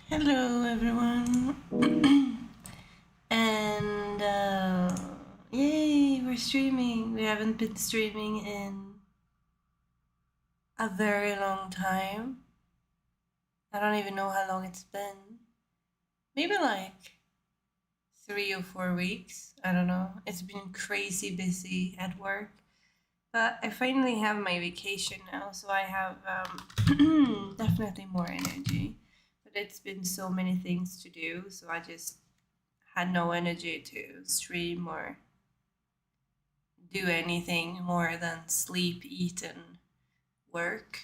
Hello, everyone. and yay, we're streaming. We haven't been streaming in a very long time. I don't even know how long it's been. Maybe like 3 or 4 weeks. I don't know. It's been crazy busy at work. But I finally have my vacation now, so I have definitely more energy. But it's been so many things to do, so I just had no energy to stream or do anything more than sleep, eat, and work.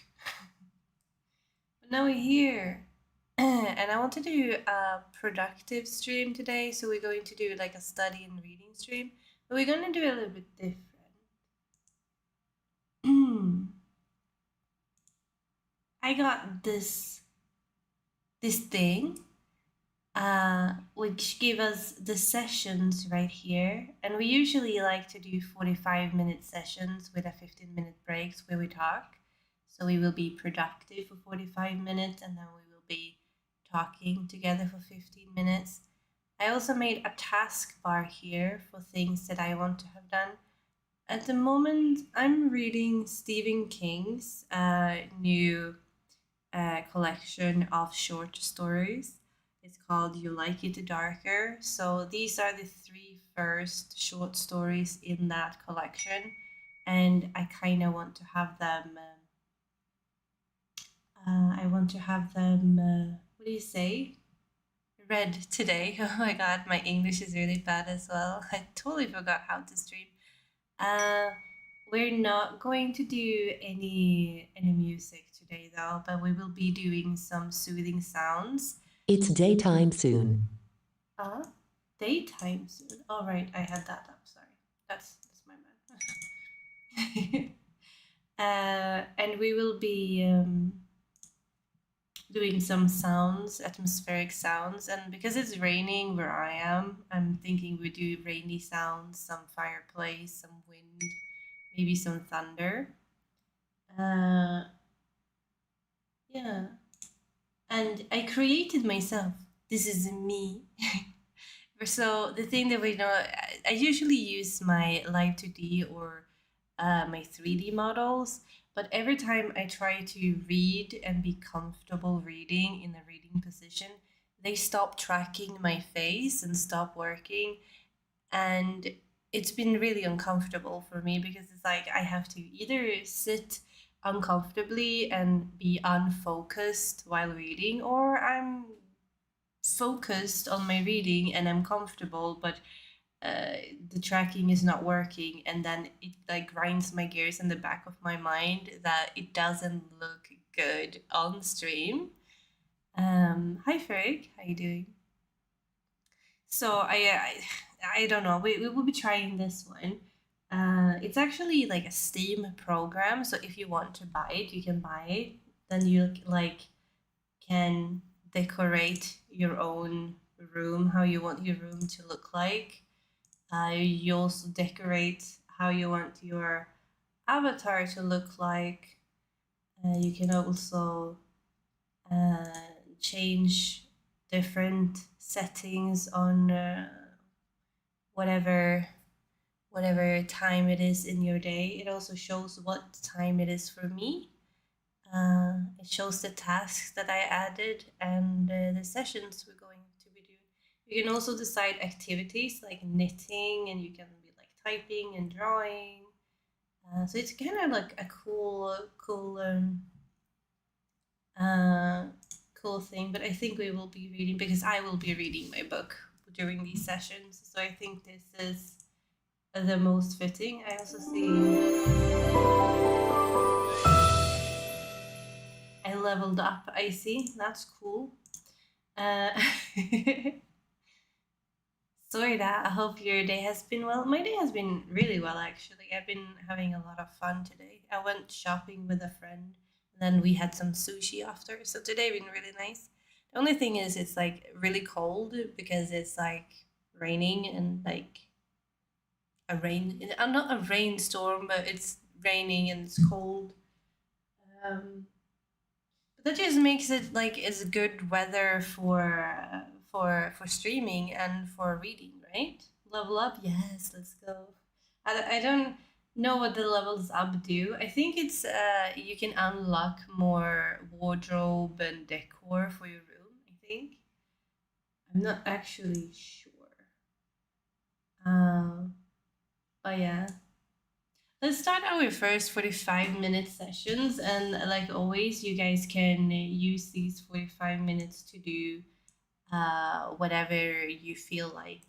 But now we're here. And I want to do a productive stream today, so we're going to do like a study and reading stream, but we're going to do it a little bit different. I got this thing which give us the sessions right here. And we usually like to do 45-minute sessions with a 15-minute breaks where we talk. So we will be productive for 45 minutes and then we will be talking together for 15 minutes. I also made a task bar here for things that I want to have done. At the moment, I'm reading Stephen King's new collection of short stories. It's called You Like It Darker. So these are the three first short stories in that collection, and I kind of want to have them. I want to have them. What do you say? Read today. Oh my god, my English is really bad as well. I totally forgot how to stream. Uh, we're not going to do any music today though, but we will be doing some soothing sounds. It's daytime soon. Daytime soon. All right, I had that up. Sorry, that's my bad. And we will be doing some sounds, atmospheric sounds, and because it's raining where I am, I'm thinking we do rainy sounds, some fireplace, some wind, maybe some thunder. Uh, yeah, and I created myself. This is me. So the thing that we know, I usually use my Live 2D or my 3D models, but every time I try to read and be comfortable reading in a reading position, they stop tracking my face and stop working. And it's been really uncomfortable for me because it's like I have to either sit uncomfortably and be unfocused while reading, or I'm focused on my reading and I'm comfortable, but the tracking is not working, and then it like grinds my gears in the back of my mind that it doesn't look good on stream. Hi Ferg, how you doing? So I don't know. We will be trying this one. It's actually like a Steam program, so if you want to buy it, you can buy it. Then you like can decorate your own room how you want your room to look like. You also decorate how you want your avatar to look like. You can also uh, change different settings on whatever whatever time it is in your day. It also shows what time it is for me. It shows the tasks that I added and the sessions we're going to be doing. You can also decide activities like knitting, and you can be like typing and drawing. So it's kind of like a uh, cool thing. But I think we will be reading because I will be reading my book during these sessions. So I think this is the most fitting. I also see I leveled up. I see. That's cool. Uh, Sorta. I hope your day has been well. My day has been really well, actually. I've been having a lot of fun today. I went shopping with a friend, and then we had some sushi after. So today been really nice. The only thing is, it's like really cold because it's like raining and like not a rainstorm, but it's raining and it's cold. Um, That just makes it like it's good weather for streaming and for reading, right? Level up, yes, let's go. I don't know what the levels up do. I think it's you can unlock more wardrobe and decor for your room. I think I'm not actually sure. Um, oh yeah. Let's start our first 45-minute sessions. And like always, you guys can use these 45 minutes to do whatever you feel like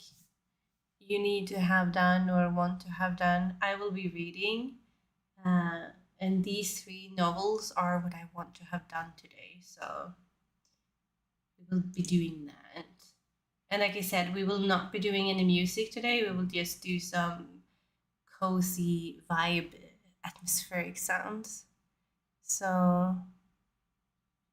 you need to have done or want to have done. I will be reading, uh, and these three novels are what I want to have done today. So we will be doing that. And like I said, we will not be doing any music today. We will just do some cozy vibe, atmospheric sounds. So,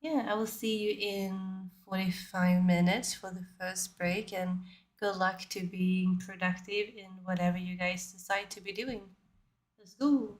yeah, I will see you in 45 minutes for the first break, and good luck to being productive in whatever you guys decide to be doing. Let's go.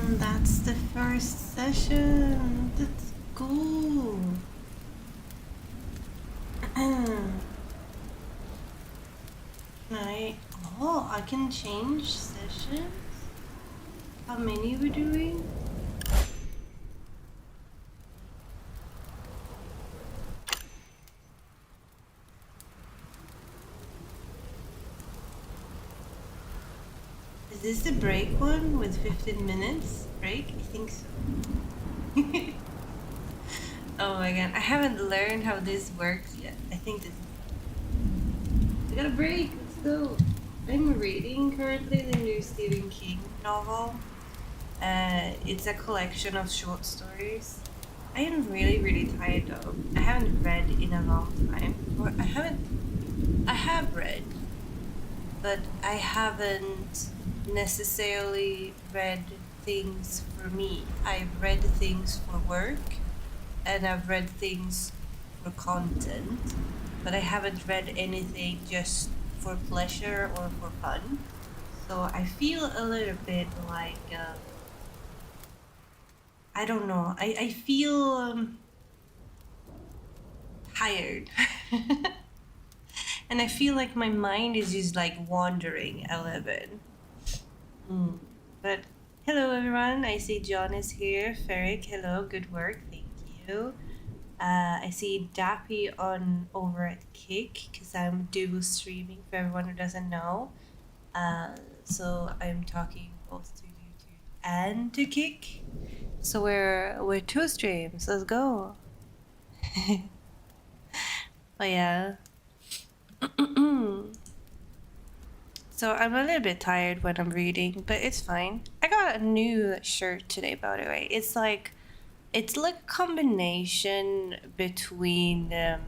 And that's the first session. That's cool. I can change sessions? How many we're doing? Is this the break one with 15 minutes break? I think so. Oh my god, I haven't learned how this works yet. I think this is... We got a break, let's go. I'm reading currently the new Stephen King novel. It's a collection of short stories. I am really tired though. I haven't read in a long time. Or I have read, but I haven't necessarily read things for me. I've read things for work, and I've read things for content, but I haven't read anything just for pleasure or for fun. So I feel a little bit like, I don't know, I feel tired. And I feel like my mind is just like wandering a little bit. But hello everyone, I see John is here. Ferric, hello, good work, thank you. I see Dappy on over at Kick because I'm dual streaming for everyone who doesn't know. So I'm talking both to YouTube and to Kick. So we're two streams. Let's go. But yeah. So I'm a little bit tired when I'm reading, but it's fine. I got a new shirt today, by the way. It's like a combination between a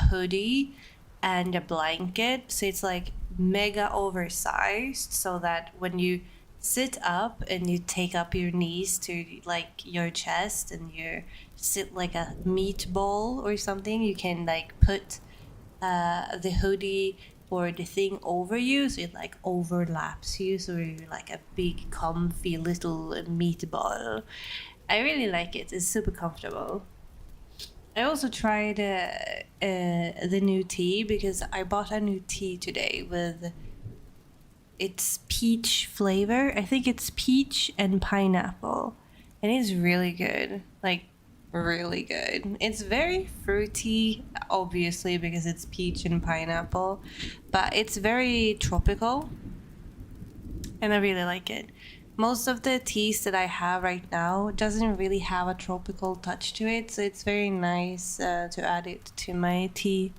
hoodie and a blanket. So it's like mega oversized, so that when you sit up and you take up your knees to like your chest and you sit like a meatball or something, you can like put the hoodie or the thing over you, so it like overlaps you, so you're like a big comfy little meatball. I really like it. It's super comfortable. I also tried the new tea because I bought a new tea today with it's peach flavor. I think it's peach and pineapple, and it's really good. Like really good. It's very fruity, obviously because it's peach and pineapple, but it's very tropical, and I really like it. Most of the teas that I have right now doesn't really have a tropical touch to it, so it's very nice to add it to my tea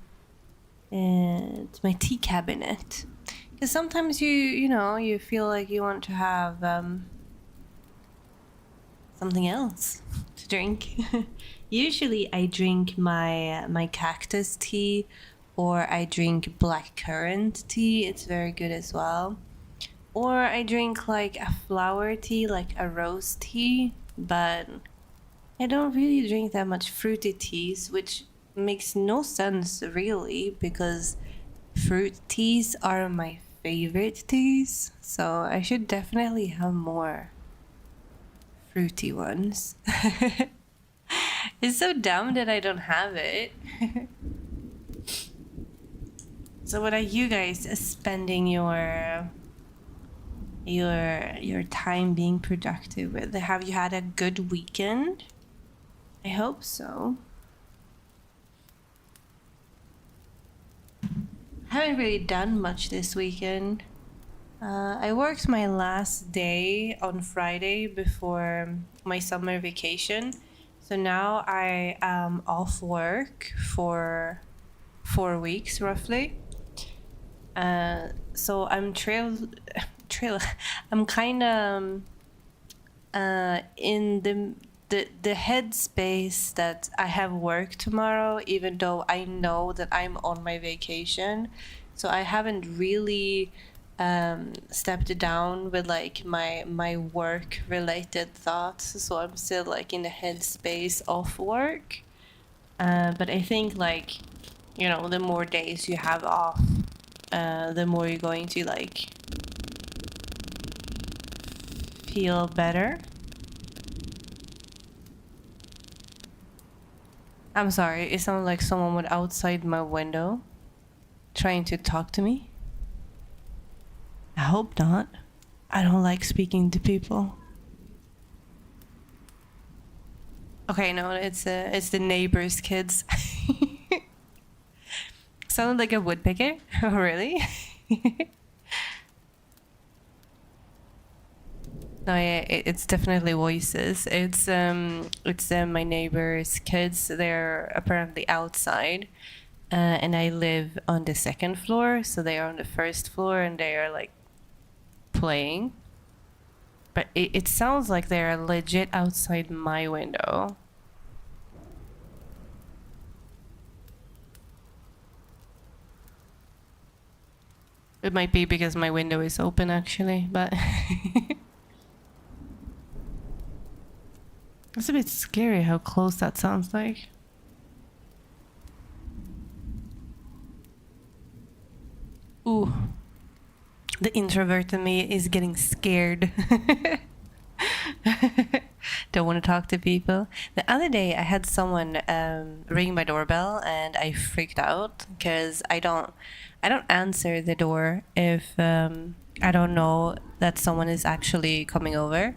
cabinet. Because sometimes you feel like you want to have something else to drink. Usually I drink my cactus tea, or I drink black currant tea. It's very good as well. Or I drink like a flower tea, like a rose tea, but I don't really drink that much fruity teas, which makes no sense really, because fruit teas are my favorite teas, so I should definitely have more fruity ones. It's so dumb that I don't have it. So what are you guys spending your time being productive with? Have you had a good weekend? I hope so. I haven't really done much this weekend. I worked my last day on Friday before my summer vacation. So now I am off work for 4 weeks roughly. So I'm I'm kind of in the headspace that I have work tomorrow, even though I know that I'm on my vacation. So I haven't really stepped down with like my work related thoughts. So I'm still like in the headspace of work. But I think like, the more days you have off, the more you're going to like feel better. I'm sorry, it sounded like someone was outside my window trying to talk to me. I hope not. I don't like speaking to people. Okay, no, it's the neighbors' kids. Sounded like a woodpecker. Really? No, yeah, it's definitely voices. It's my neighbors' kids. They're apparently outside, and I live on the second floor, so they are on the first floor, and they are like playing. But it sounds like they're legit outside my window. It might be because my window is open, actually, but it's a bit scary how close that sounds like. Ooh, the introvert in me is getting scared. Don't want to talk to people. The other day, I had someone ring my doorbell, and I freaked out because I don't answer the door if I don't know that someone is actually coming over,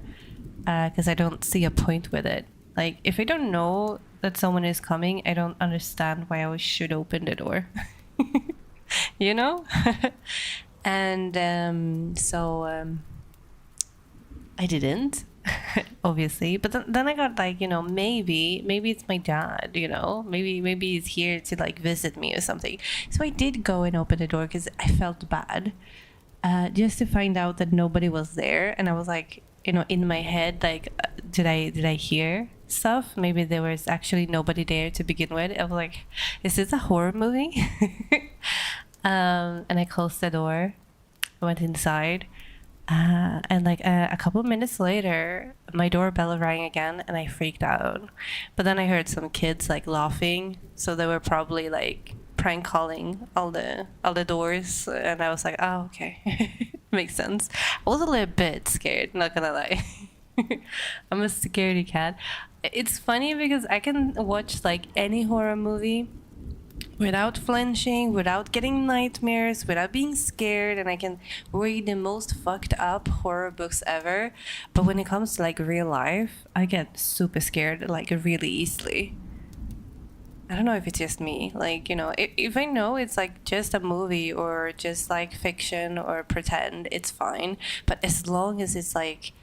because I don't see a point with it. Like, if I don't know that someone is coming, I don't understand why I should open the door. You know? And I didn't, obviously. But then I got like, maybe it's my dad, maybe he's here to like visit me or something. So I did go and open the door because I felt bad, just to find out that nobody was there. And I was like, in my head, like, did I hear stuff? Maybe there was actually nobody there to begin with. I was like, is this a horror movie? And I closed the door, went inside, and like a couple of minutes later, my doorbell rang again, and I freaked out. But then I heard some kids like laughing, so they were probably like prank calling all the doors, and I was like, oh, okay, makes sense. I was a little bit scared, not gonna lie. I'm a scaredy cat. It's funny because I can watch like any horror movie without flinching, without getting nightmares, without being scared, and I can read the most fucked up horror books ever. But when it comes to like real life, I get super scared like really easily. I don't know if it's just me. Like, if I know it's like just a movie or just like fiction or pretend, it's fine. But as long as it's like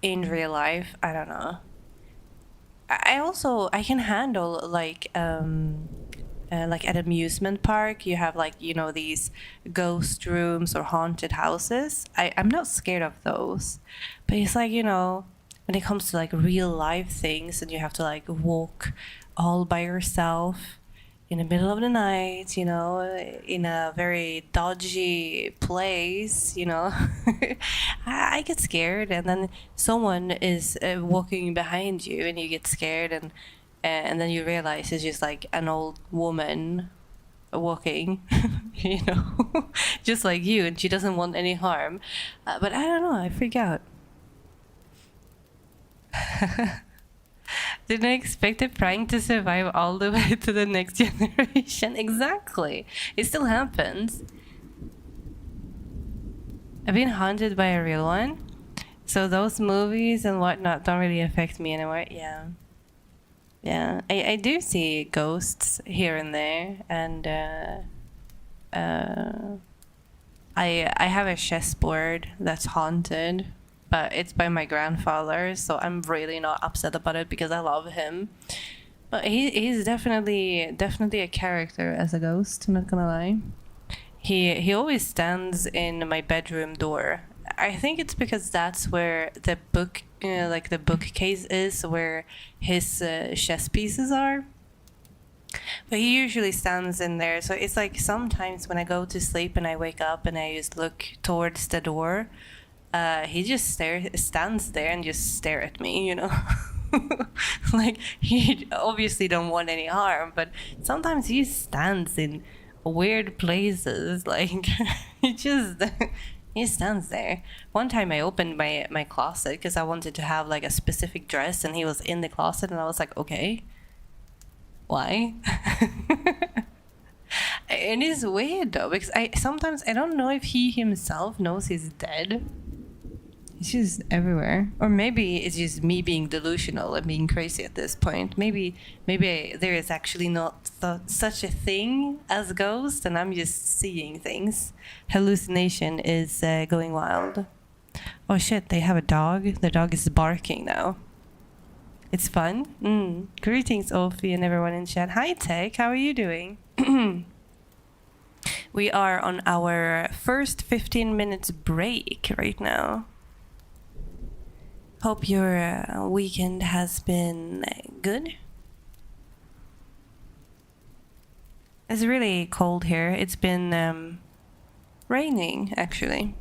in real life, I don't know. I can handle like at amusement park, you have like these ghost rooms or haunted houses. I'm not scared of those, but it's like when it comes to like real life things and you have to like walk all by yourself in the middle of the night, in a very dodgy place, I get scared, and then someone is walking behind you, and you get scared, and then you realize it's just like an old woman walking, just like you, and she doesn't want any harm. But I don't know, I freak out. Didn't expect a prank to survive all the way to the next generation. Exactly. It still happens. I've been haunted by a real one. So those movies and whatnot don't really affect me anymore. Yeah. Yeah. I do see ghosts here and there. And I have a chessboard that's haunted, but it's by my grandfather, so I'm really not upset about it because I love him. But he's definitely a character as a ghost. I'm not gonna lie. He always stands in my bedroom door. I think it's because that's where the book, like the bookcase is, where his chess pieces are. But he usually stands in there, so it's like sometimes when I go to sleep and I wake up and I just look towards the door, he just stands there and just stare at me, like he obviously don't want any harm, but sometimes he stands in weird places, like he just he stands there. One time I opened my closet because I wanted to have like a specific dress, and he was in the closet, and I was like, okay, why. It is weird though, because I don't know if he himself knows he's dead. It's just everywhere. Or maybe it's just me being delusional and being crazy at this point. Maybe there is actually not such a thing as ghosts, and I'm just seeing things. Hallucination is going wild. Oh shit, they have a dog. The dog is barking now. It's fun. Greetings, Ophi, and everyone in chat. Hi, Tech. How are you doing? We are on our first 15 minutes break right now. Hope your weekend has been good. It's really cold here. It's been raining, actually.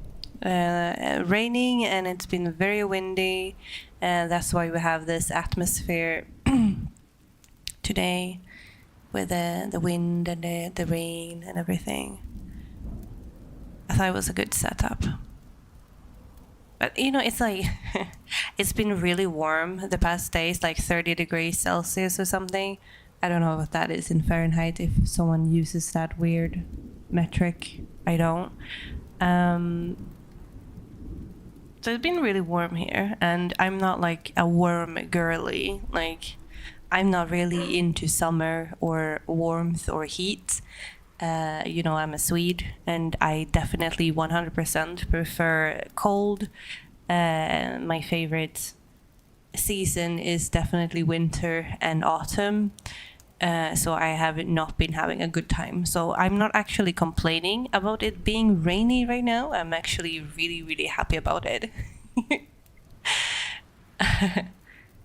Raining, and it's been very windy. And that's why we have this atmosphere today with the wind and the rain and everything. I thought it was a good setup. But, you know, it's like, it's been really warm the past days, like 30 degrees Celsius or something. I don't know what that is in Fahrenheit, if someone uses that weird metric. I don't. So it's been really warm here, and I'm not like a warm girly. Like, I'm not really into summer or warmth or heat. You know, I'm a Swede, and I definitely 100% prefer cold. My favorite season is definitely winter and autumn. So I have not been having a good time. So I'm not actually complaining about it being rainy right now. I'm actually really, really happy about it.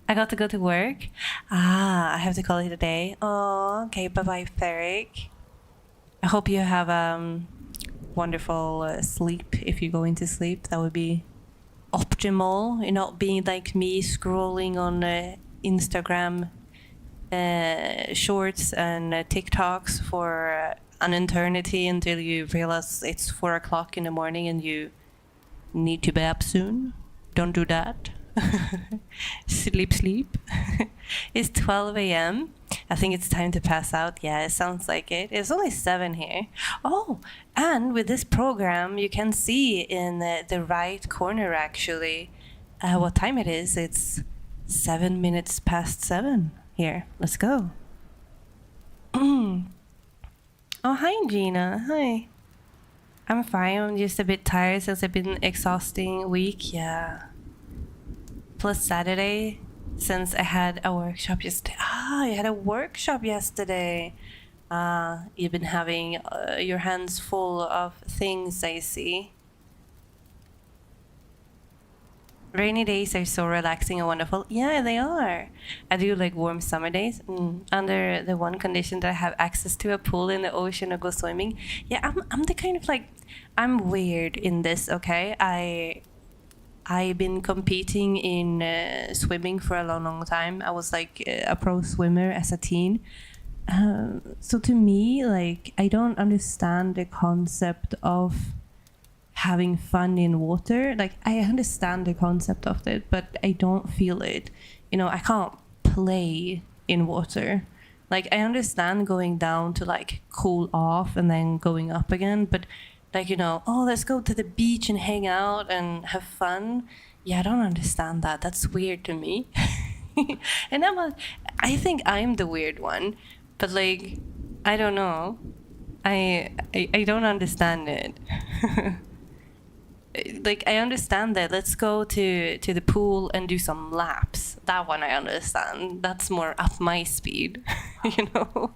I got to go to work. I have to call it a day. Oh, okay. Bye-bye, Ferric. I hope you have wonderful sleep if you're going to sleep. That would be optimal. You're not being like me scrolling on Instagram shorts and TikToks for an eternity until you realize it's 4 o'clock in the morning and you need to be up soon. Don't do that. Sleep. It's 12 a.m. I think it's time to pass out. Yeah, it sounds like it. It's only 7 here. Oh, and with this program, you can see in the right corner, actually, what time it is. It's 7 minutes past 7 here. Let's go. Oh, hi, Gina. Hi. I'm fine. I'm just a bit tired since I've been exhausting week. Yeah. Plus Saturday, since I had a workshop yesterday. You had a workshop yesterday. You've been having your hands full of things, I see. Rainy days are so relaxing and wonderful. Yeah, they are. I do like warm summer days. Under the one condition that I have access to a pool in the ocean or go swimming. Yeah, I'm the kind of like, I'm weird in this, okay? I've been competing in swimming for a long time. I was like a pro swimmer as a teen. So to me, like, I don't understand the concept of having fun in water. Like, I understand the concept of it, but I don't feel it. You know, I can't play in water. Like, I understand going down to like cool off and then going up again, but like, you know, oh, let's go to the beach and hang out and have fun. Yeah, I don't understand that. That's weird to me. And I think I'm the weird one, but like, I don't know. I don't understand it. Like, I understand that let's go to the pool and do some laps. That one I understand. That's more up my speed, you know.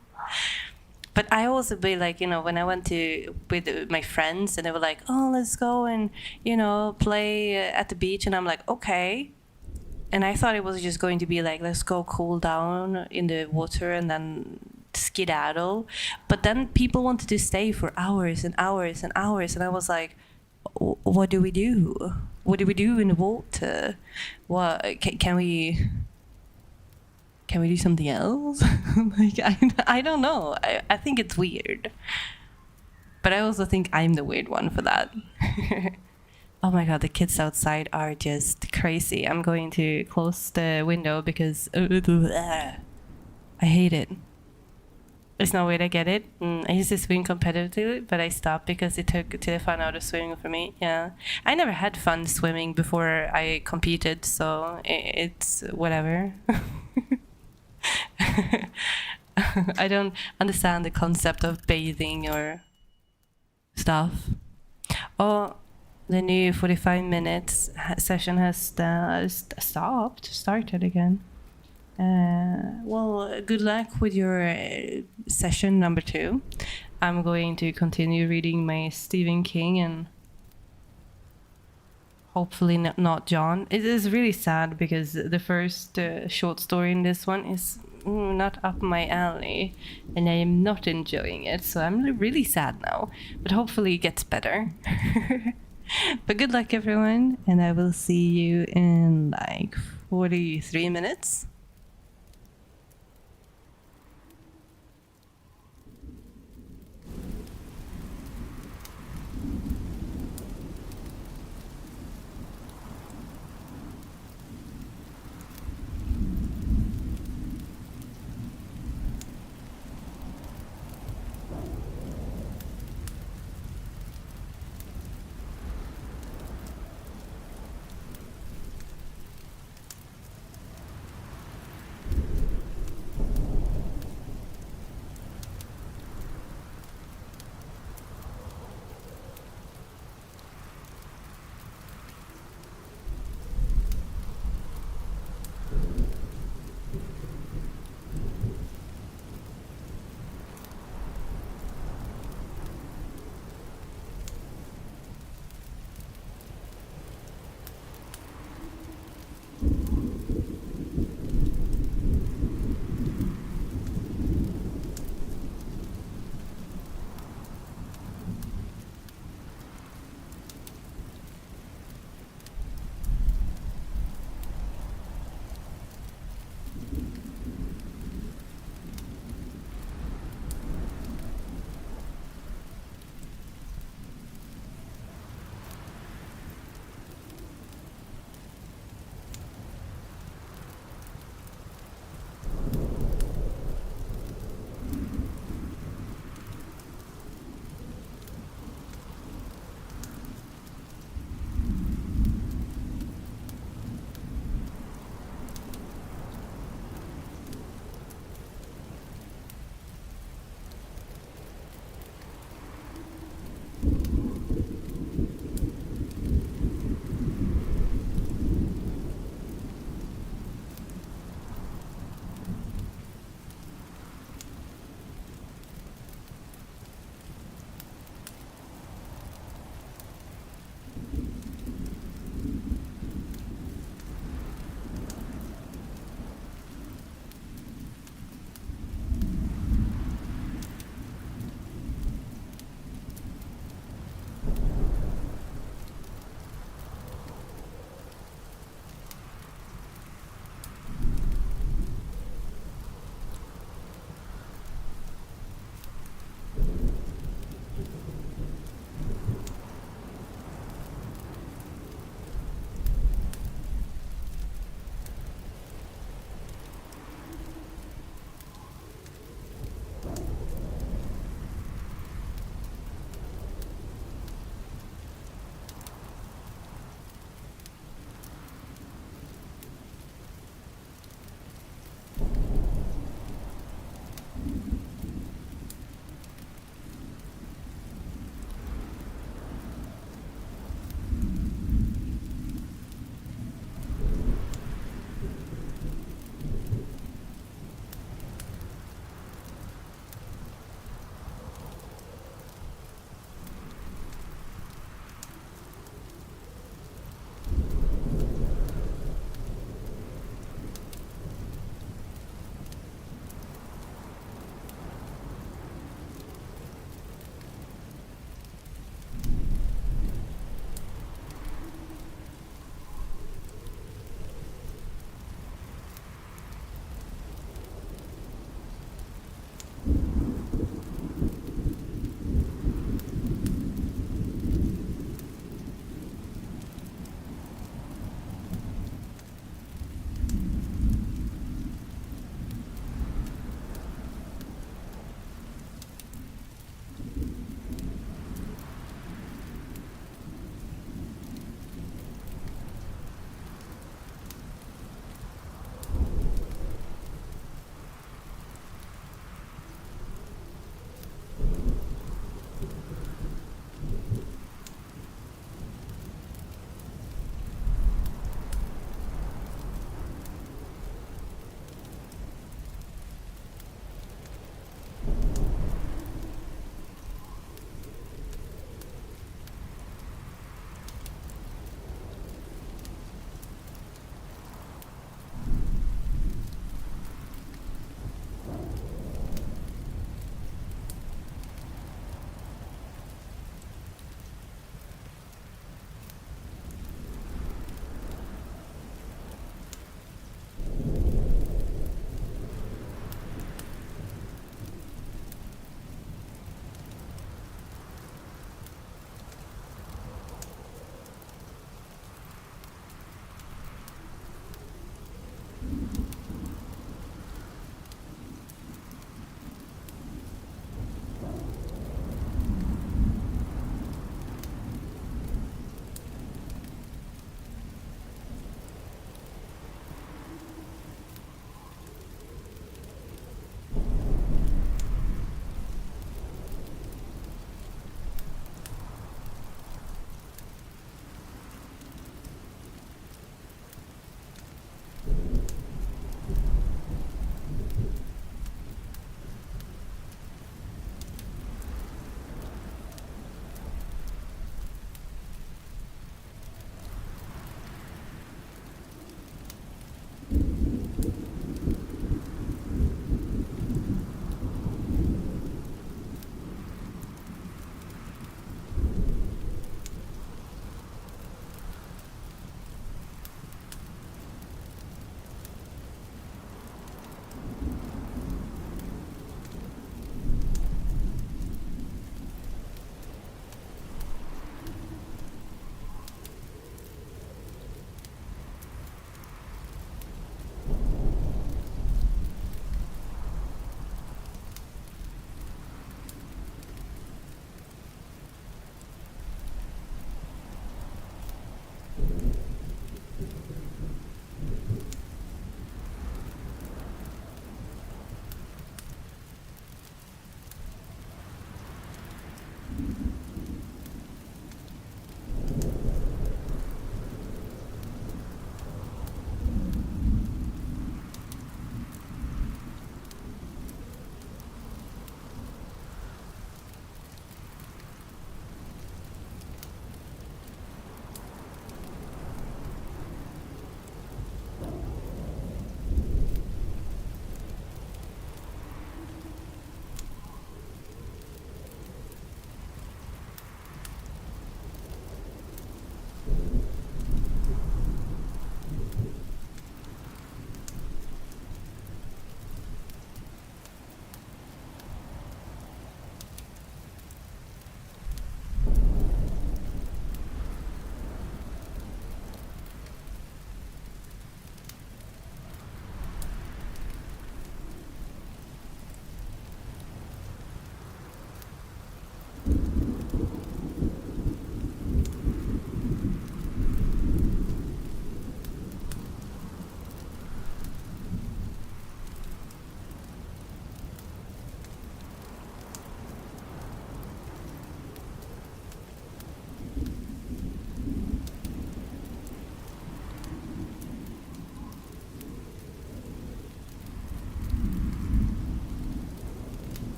But I also be like, you know, when I went with my friends and they were like, oh, let's go and, you know, play at the beach. And I'm like, okay. And I thought it was just going to be like, let's go cool down in the water and then skedaddle. But then people wanted to stay for hours and hours and hours. And I was like, what do we do? What do we do in the water? What can we do something else? Like, I don't know. I think it's weird. But I also think I'm the weird one for that. Oh my god, the kids outside are just crazy. I'm going to close the window because I hate it. It's no way to get it. I used to swim competitively, but I stopped because it took till I found out of swimming for me. Yeah, I never had fun swimming before I competed, so it's whatever. I don't understand the concept of bathing or stuff. Oh, the new 45 minutes session has started again. Well, good luck with your session number 2. I'm going to continue reading my Stephen King and hopefully not John. It is really sad because the first short story in this one is not up my alley and I am not enjoying it. So I'm really sad now, but hopefully it gets better. But good luck, everyone, and I will see you in like 43 minutes.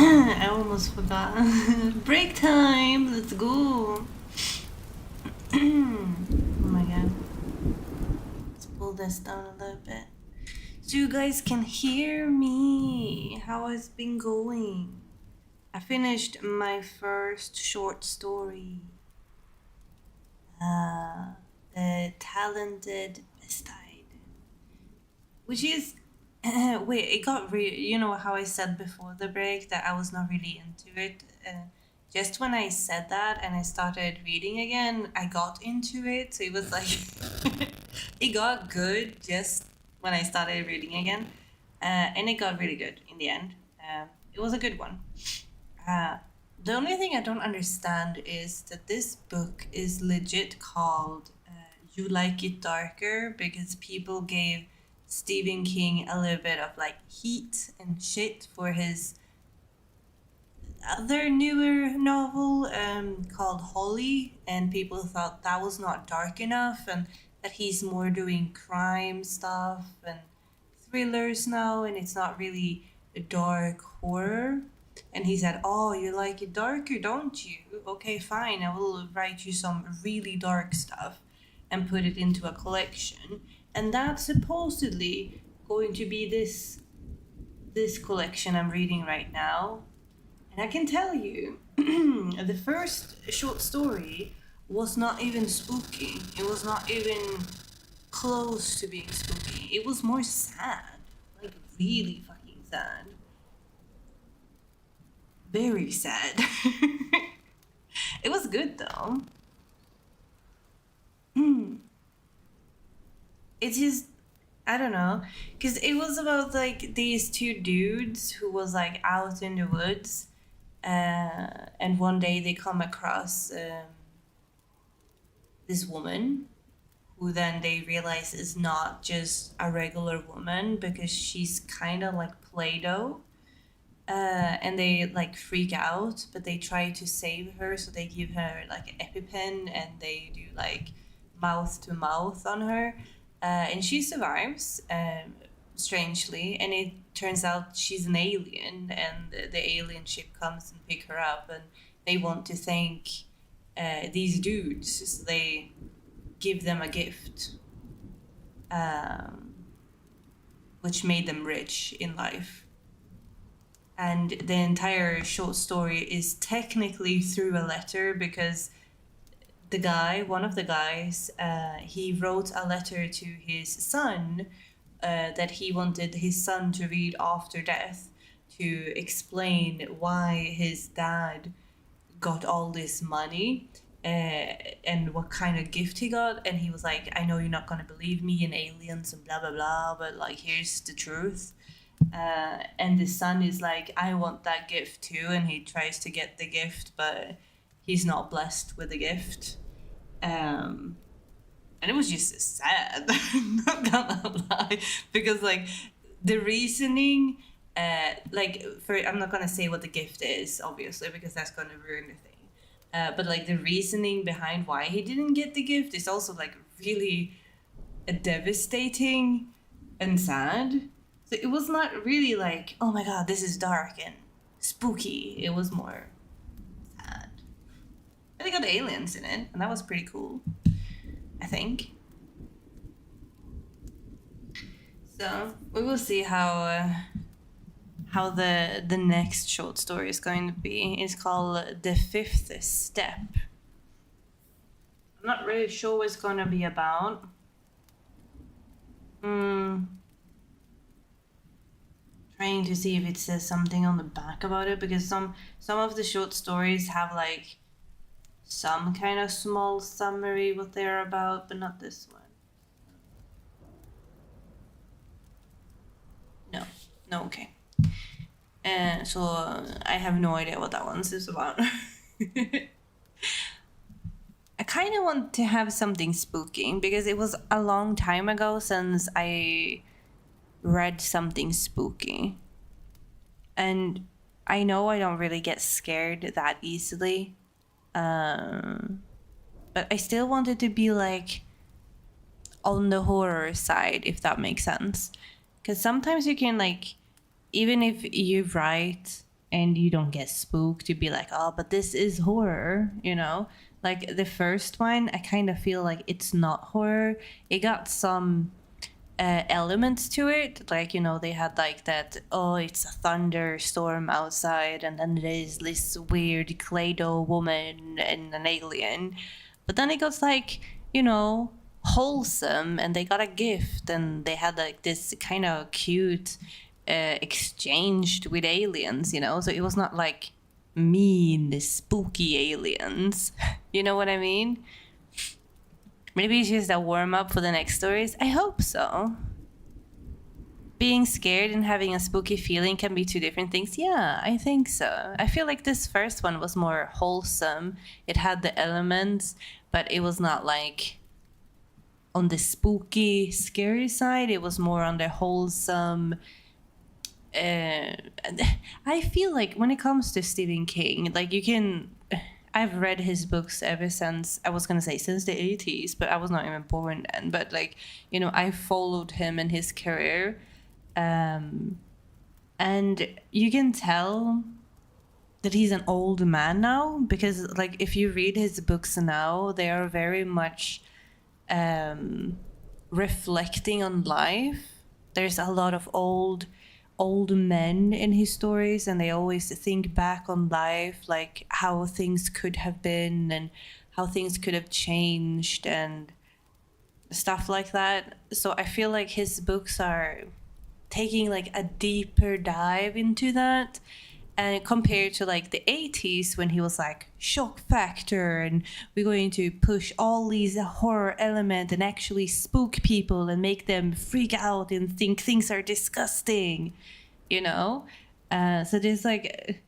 I almost forgot. Break time! Let's go! Oh my god. Let's pull this down a little bit. So you guys can hear me. How has it been going? I finished my first short story. The Talented Bestide. Which is wait, it got you know how I said before the break that I was not really into it. Just when I said that and I started reading again, I got into it. So it was like it got good just when I started reading again, and it got really good in the end. It was a good one. Uh, the only thing I don't understand is that this book is legit called You Like It Darker because people gave Stephen King a little bit of like heat and shit for his other newer novel called Holly, and people thought that was not dark enough and that he's more doing crime stuff and thrillers now, and it's not really a dark horror. And he said, "Oh, you like it darker, don't you? Okay, fine. I will write you some really dark stuff and put it into a collection." And that's supposedly going to be this collection I'm reading right now. And I can tell you, the first short story was not even spooky. It was not even close to being spooky. It was more sad. Like, really fucking sad. Very sad. It was good though. It's just, I don't know, because it was about like these two dudes who was like out in the woods, and one day they come across this woman who then they realize is not just a regular woman because she's kind of like Play-Doh. And they like freak out, but they try to save her, so they give her like an EpiPen and they do like mouth to mouth on her, and she survives, strangely, and it turns out she's an alien, and the alien ship comes and pick her up, and they want to thank these dudes, so they give them a gift, which made them rich in life. And the entire short story is technically through a letter because the guy, one of the guys, he wrote a letter to his son that he wanted his son to read after death to explain why his dad got all this money, and what kind of gift he got. And he was like, I know you're not going to believe me and aliens and blah, blah, blah, but like, here's the truth. And the son is like, I want that gift too, and he tries to get the gift, but he's not blessed with the gift. And it was just sad, not gonna lie, because like the reasoning, like for I'm not gonna say what the gift is, obviously, because that's gonna ruin the thing. But like the reasoning behind why he didn't get the gift is also like really devastating and sad. So it was not really like, oh my god, this is dark and spooky. It was more sad. And they got aliens in it, and that was pretty cool, I think. So we will see how the next short story is going to be. It's called The Fifth Step. I'm not really sure what it's going to be about. Trying to see if it says something on the back about it, because some of the short stories have like some kind of small summary what they're about, but not this one. No, okay. So I have no idea what that one's is about. I kind of want to have something spooky because it was a long time ago since I read something spooky. And I know I don't really get scared that easily. But I still want it to be like on the horror side, if that makes sense. Because sometimes you can like, even if you write and you don't get spooked to be like, oh, but this is horror, you know? Like the first one, I kind of feel like it's not horror. It got some elements to it, like, you know, they had like that, oh, it's a thunderstorm outside and then there's this weird clay-doh woman and an alien, but then it got like, you know, wholesome, and they got a gift and they had like this kind of cute exchanged with aliens, you know, so it was not like mean spooky aliens. You know what I mean? Maybe it's just a warm-up for the next stories. I hope so. Being scared and having a spooky feeling can be two different things. Yeah, I think so. I feel like this first one was more wholesome. It had the elements, but it was not like on the spooky, scary side. It was more on the wholesome. I feel like when it comes to Stephen King, like you can... I've read his books ever since, I was going to say since the 80s, but I was not even born then. But like, you know, I followed him in his career. And you can tell that he's an old man now, because like if you read his books now, they are very much reflecting on life. There's a lot of old men in his stories, and they always think back on life, like how things could have been and how things could have changed and stuff like that. So I feel like his books are taking like a deeper dive into that, and compared to like the 80s when he was like shock factor and we're going to push all these horror elements and actually spook people and make them freak out and think things are disgusting, you know. So there's like,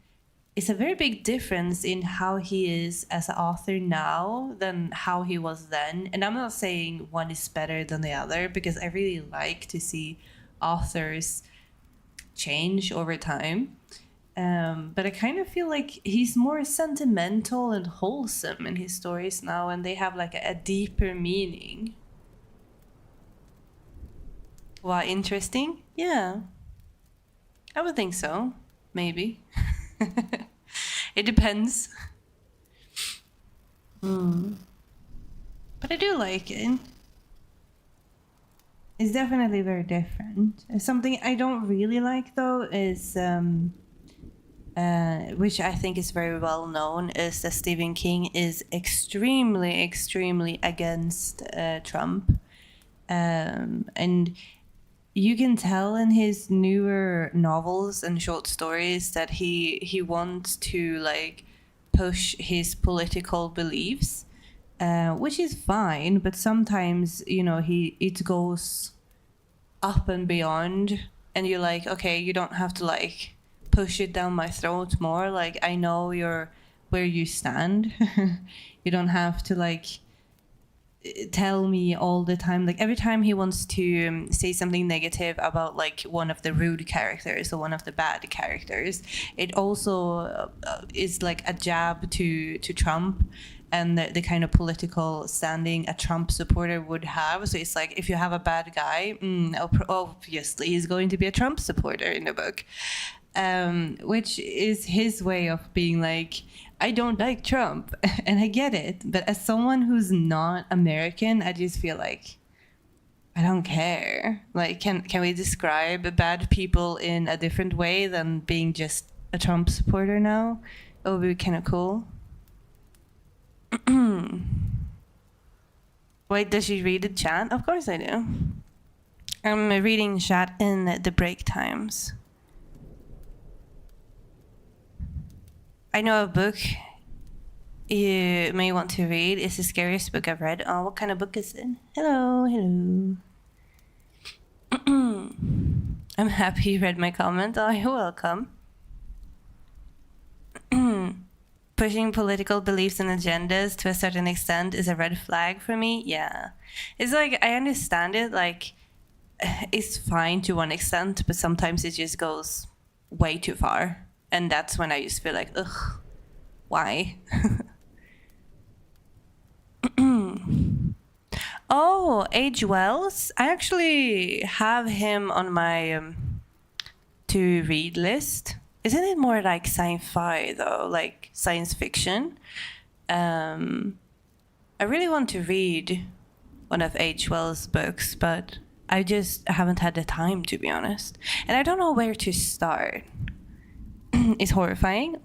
it's a very big difference in how he is as an author now than how he was then. And I'm not saying one is better than the other, because I really like to see authors change over time. But I kind of feel like he's more sentimental and wholesome in his stories now, and they have like a deeper meaning. Wow, interesting. Yeah, I would think so. Maybe. It depends. But I do like it. It's definitely very different. Something I don't really like though is which I think is very well known, is that Stephen King is extremely against Trump. And you can tell in his newer novels and short stories that he wants to like push his political beliefs, which is fine, but sometimes, you know, it goes up and beyond, and you're like, okay, you don't have to like push it down my throat more. Like, I know where you stand. You don't have to like tell me all the time. Like every time he wants to say something negative about like one of the rude characters or one of the bad characters, it also is like a jab to Trump and the kind of political standing a Trump supporter would have. So it's like, if you have a bad guy, obviously he's going to be a Trump supporter in the book. Which is his way of being like, I don't like Trump, and I get it. But as someone who's not American, I just feel like I don't care. Like, can we describe bad people in a different way than being just a Trump supporter now? It would be kind of cool. Wait, does she read the chat? Of course I do. I'm reading chat in the break times. I know a book you may want to read. It's the scariest book I've read. Oh, what kind of book is it? Hello. I'm happy you read my comment. Oh, you're welcome. Pushing political beliefs and agendas to a certain extent is a red flag for me. Yeah. It's like, I understand it. Like, it's fine to one extent, but sometimes it just goes way too far. And that's when I just feel like, ugh, why? Oh, H. Wells. I actually have him on my to read list. isn't it more like sci-fi though, like science fiction? I really want to read one of H. Wells' books, but I just haven't had the time, to be honest. And I don't know where to start. It's horrifying.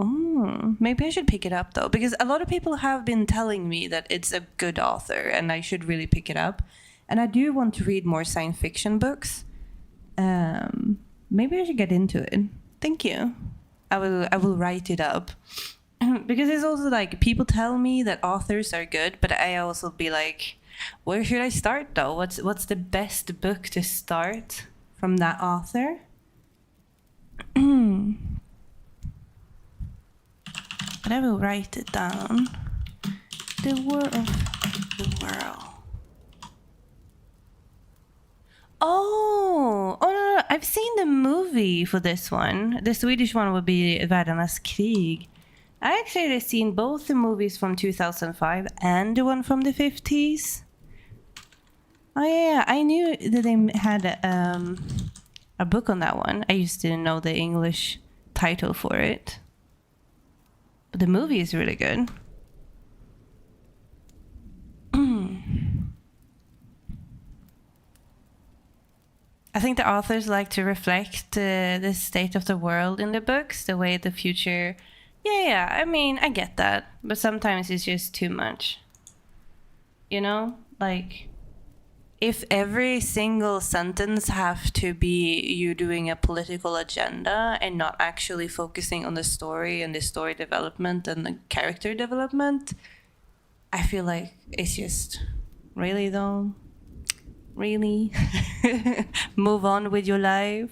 Maybe I should pick it up though, because a lot of people have been telling me that it's a good author and I should really pick it up. And I do want to read more science fiction books. Maybe I should get into it. Thank you. I will write it up. Because it's also like people tell me that authors are good, but I also be like, where should I start though? What's the best book to start from that author? But I will write it down. The War of the World. Oh no, I've seen the movie for this one. The Swedish one would be Världarnas krig. I actually seen both the movies from 2005 and the one from the 50s. Oh yeah, I knew that they had a book on that one. I just didn't know the English title for it. But the movie is really good. I think the authors like to reflect the state of the world in the books, the way the future... Yeah, I mean, I get that. But sometimes it's just too much. You know? Like, if every single sentence have to be you doing a political agenda and not actually focusing on the story and the story development and the character development, I feel like it's just... Really, though? Really? Move on with your life?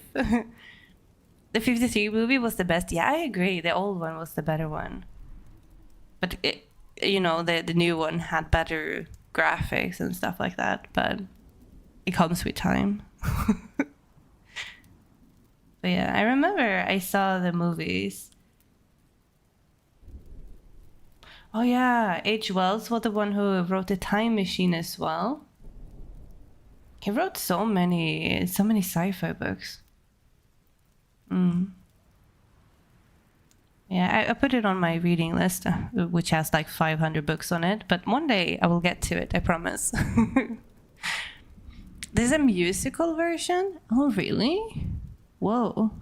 The 53 movie was the best. Yeah, I agree. The old one was the better one. But, the new one had better graphics and stuff like that. But it comes with time. But yeah, I remember I saw the movies. Oh yeah, H. Wells was the one who wrote The Time Machine as well. He wrote so many sci-fi books. Yeah, I put it on my reading list, which has like 500 books on it. But one day I will get to it, I promise. There's a musical version? Oh, really? Whoa.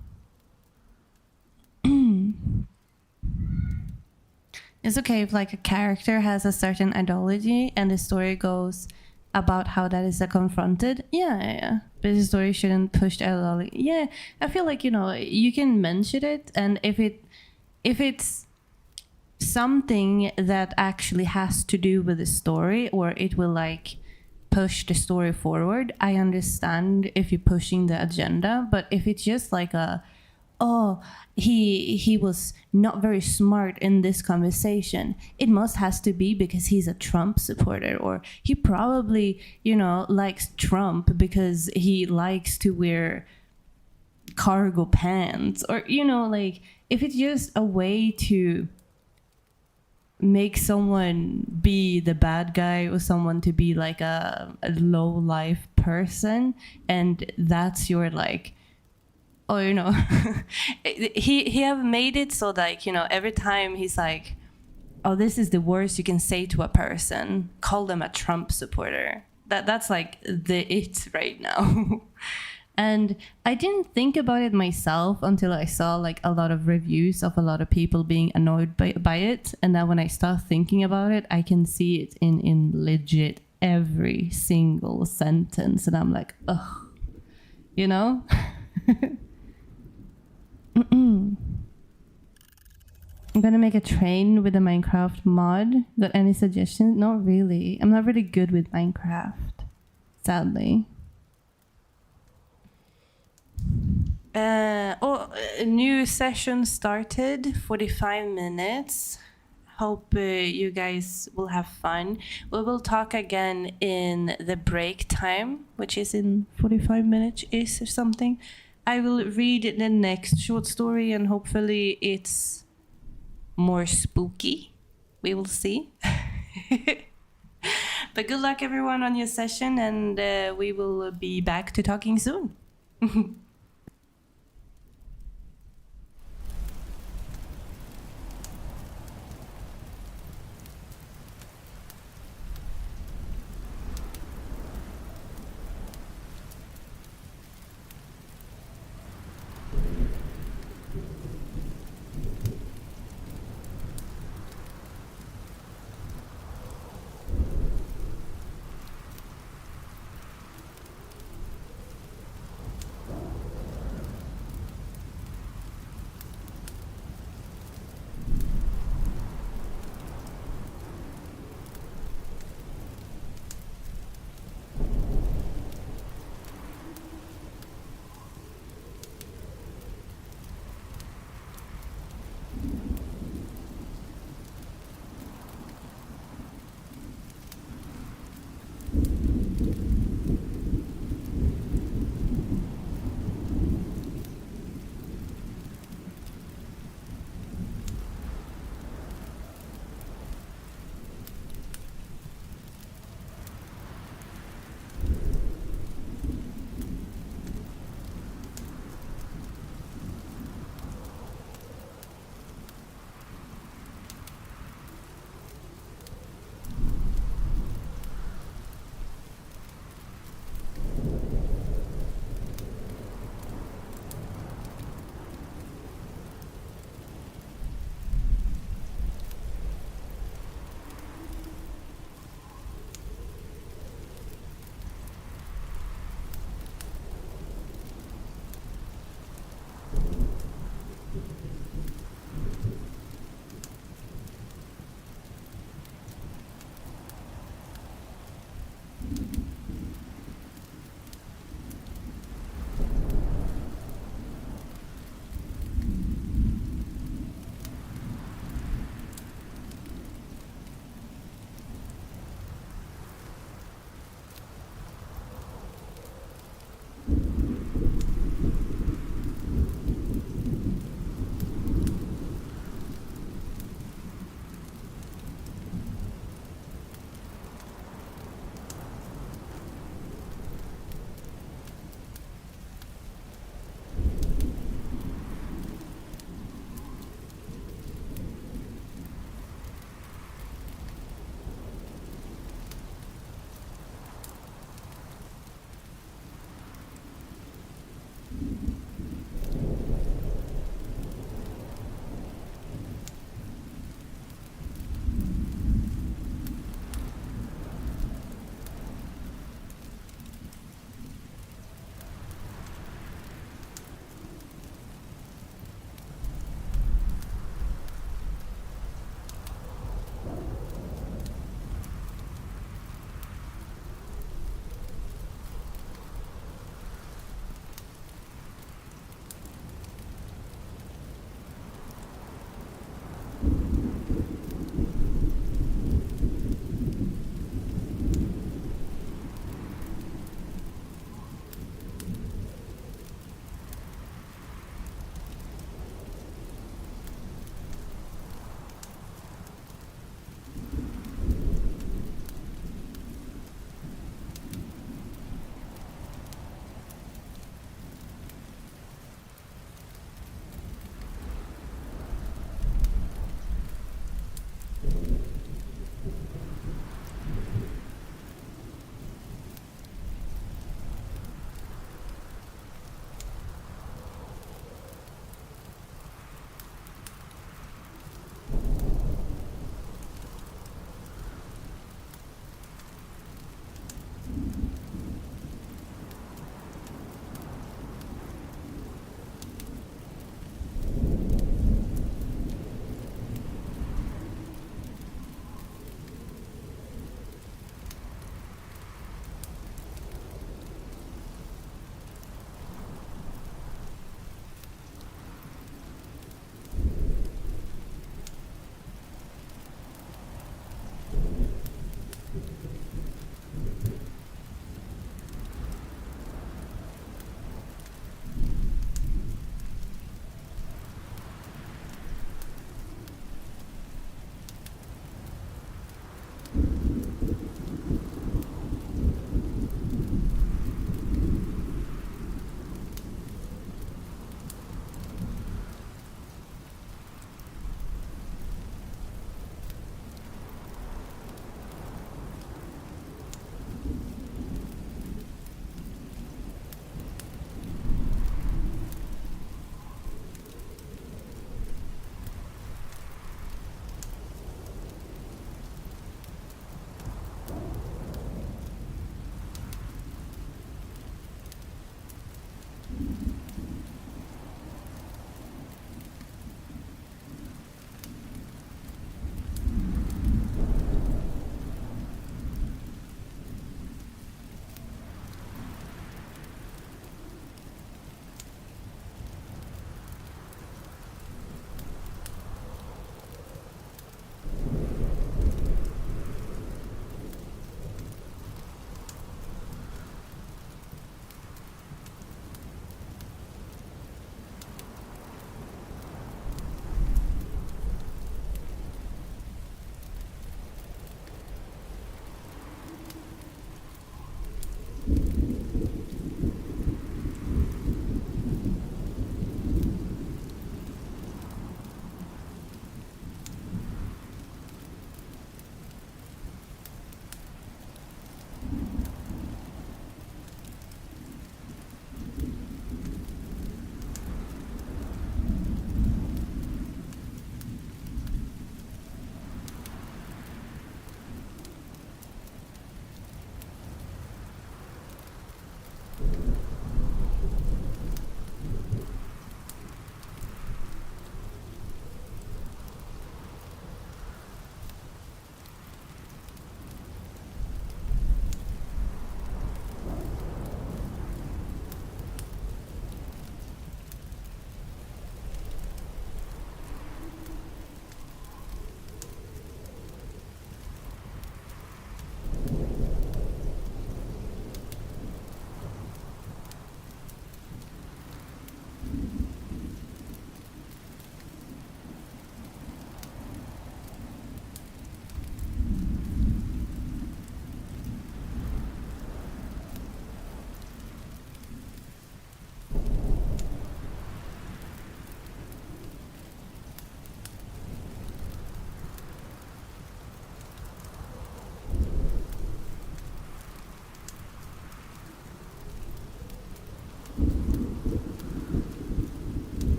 It's okay if like a character has a certain ideology and the story goes about how that is confronted. Yeah. But the story shouldn't push the ideology. Yeah, I feel like, you can mention it, and if it's something that actually has to do with the story, or it will like push the story forward, I understand if you're pushing the agenda. But if it's just like he was not very smart in this conversation, it must has to be because he's a Trump supporter, or he probably likes Trump because he likes to wear cargo pants, or like if it's just a way to make someone be the bad guy or someone to be like a low life person, and that's your like, he have made it so that every time he's like, oh, this is the worst you can say to a person, call them a Trump supporter. That's like it right now. And I didn't think about it myself until I saw like a lot of reviews of a lot of people being annoyed by it. And then when I start thinking about it, I can see it in legit every single sentence. And I'm like, ugh, I'm gonna make a train with a Minecraft mod. Got any suggestions? Not really. I'm not really good with Minecraft, sadly. A new session started, 45 minutes. Hope you guys will have fun. We will talk again in the break time, which is in 45 minutes or something. I will read the next short story and hopefully it's more spooky. We will see. But good luck everyone on your session, and we will be back to talking soon.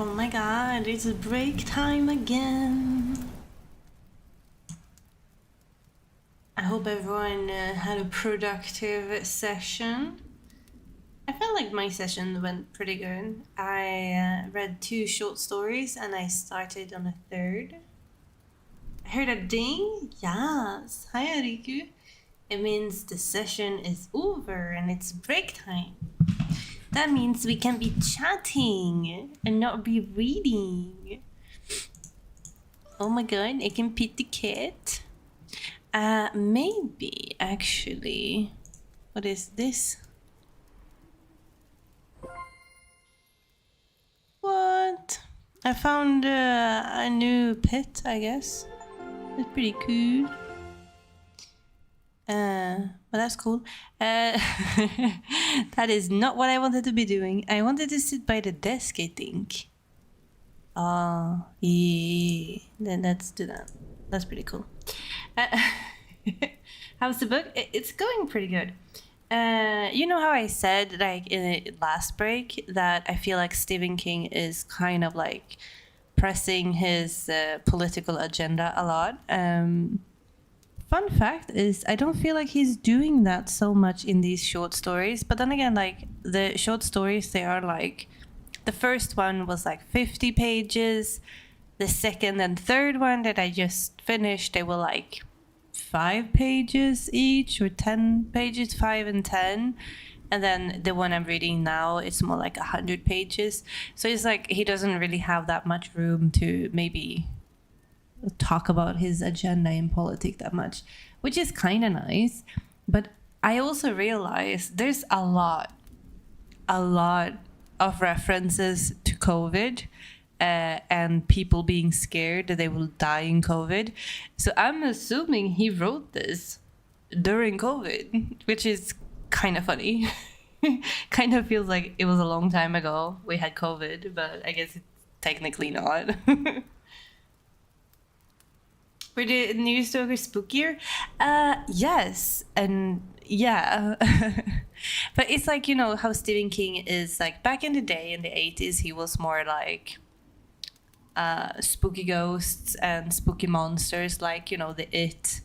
Oh my god, it's break time again. I hope everyone had a productive session. I felt like my session went pretty good. I read 2 short stories and I started on a third. I heard a ding. Yes. Hi, Ariku. It means the session is over and it's break time. That means we can be chatting and not be reading. Oh my god, I can pet the cat. Maybe actually. What is this? What? I found a new pet, I guess. It's pretty cool. Well, that's cool. That is not what I wanted to be doing. I wanted to sit by the desk, I think. Oh, yeah. Then let's do that. That's pretty cool. How's the book? It's going pretty good. You know how I said, like, in the last break, that I feel like Stephen King is kind of, like, pressing his political agenda a lot. Fun fact is, I don't feel like he's doing that so much in these short stories. But then again, like, the short stories, they are, like, the first one was, like, 50 pages. The second and third one that I just finished, they were, like, 5 pages each, or 10 pages, 5 and 10. And then the one I'm reading now, it's more like 100 pages. So it's like he doesn't really have that much room to maybe talk about his agenda in politics that much, which is kind of nice. But I also realize there's a lot of references to COVID, and people being scared that they will die in COVID. So I'm assuming he wrote this during COVID, which is kind of funny. Kind of feels like it was a long time ago we had COVID, but I guess it's technically not. Were the news stories spookier? Yes, and yeah. But it's like, you know, how Stephen King is like back in the day in the 80s, he was more like spooky ghosts and spooky monsters, like, you know, the It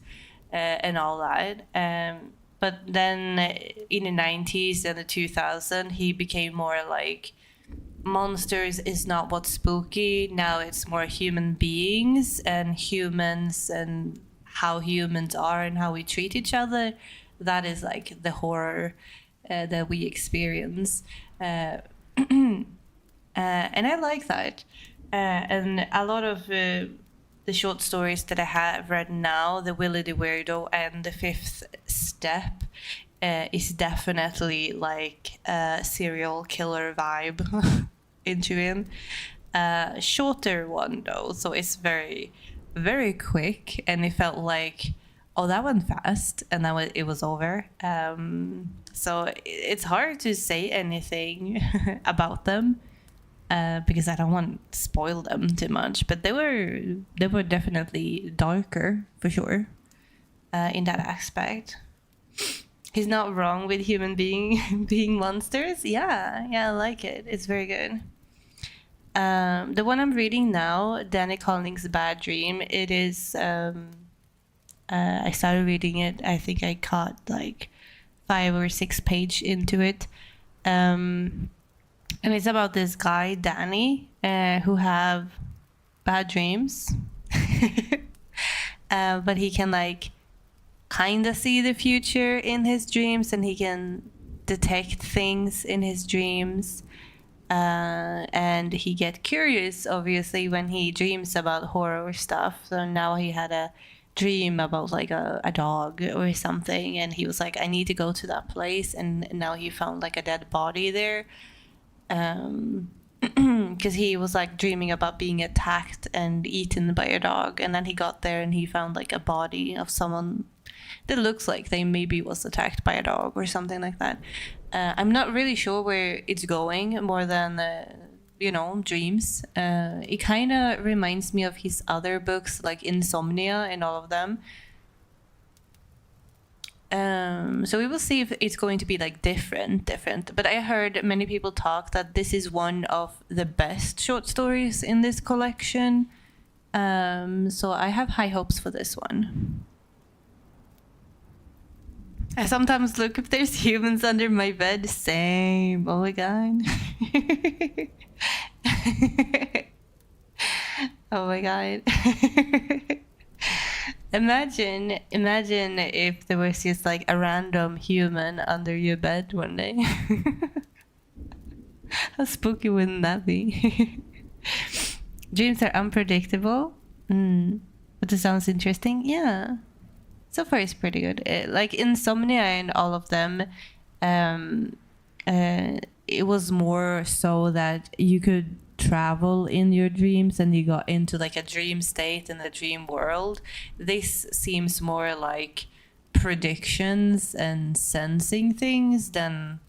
and all that. But then in the 90s and the 2000s, he became more like monsters is not what's spooky. Now it's more human beings and humans and how humans are and how we treat each other. That is like the horror that we experience. And I like that. And a lot of the short stories that I have read now, The Willy the Weirdo and The Fifth Step, is definitely like a serial killer vibe into him. Shorter one though, so it's very, very quick, and it felt like, oh, that went fast, and then it was over. So it's hard to say anything about them. Because I don't want to spoil them too much, but they were definitely darker for sure in that aspect. He's not wrong with human being monsters. Yeah, I like it. It's very good. The one I'm reading now, Danny Collins' Bad Dream. It is. I started reading it. I think I caught like 5 or 6 page into it. And it's about this guy, Danny, who have bad dreams. But he can like kind of see the future in his dreams, and he can detect things in his dreams. And he get curious, obviously, when he dreams about horror stuff. So now he had a dream about like a dog or something, and he was like, I need to go to that place. And now he found like a dead body there. Because he was like dreaming about being attacked and eaten by a dog, and then he got there and he found like a body of someone that looks like they maybe was attacked by a dog or something like that. I'm not really sure where it's going more than dreams. It kind of reminds me of his other books like Insomnia and all of them. So we will see if it's going to be like different. But I heard many people talk that this is one of the best short stories in this collection. So I have high hopes for this one. I sometimes look if there's humans under my bed. Same. Oh my god. Oh my god. Imagine if there was just like a random human under your bed one day. How spooky wouldn't that be? Dreams are unpredictable. But it sounds interesting. Yeah. So far it's pretty good. Like Insomnia and all of them, it was more so that you could travel in your dreams and you got into like a dream state in the dream world. This seems more like predictions and sensing things than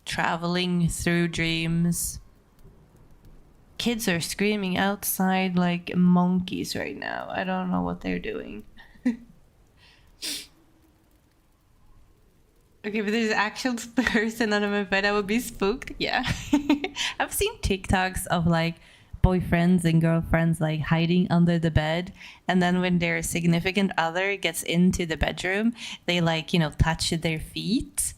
traveling through dreams. Kids are screaming outside like monkeys right now. I don't know what they're doing. Okay, but there's an actual person under my bed, I would be spooked. Yeah. I've seen TikToks of like boyfriends and girlfriends like hiding under the bed. And then when their significant other gets into the bedroom, they like, touch their feet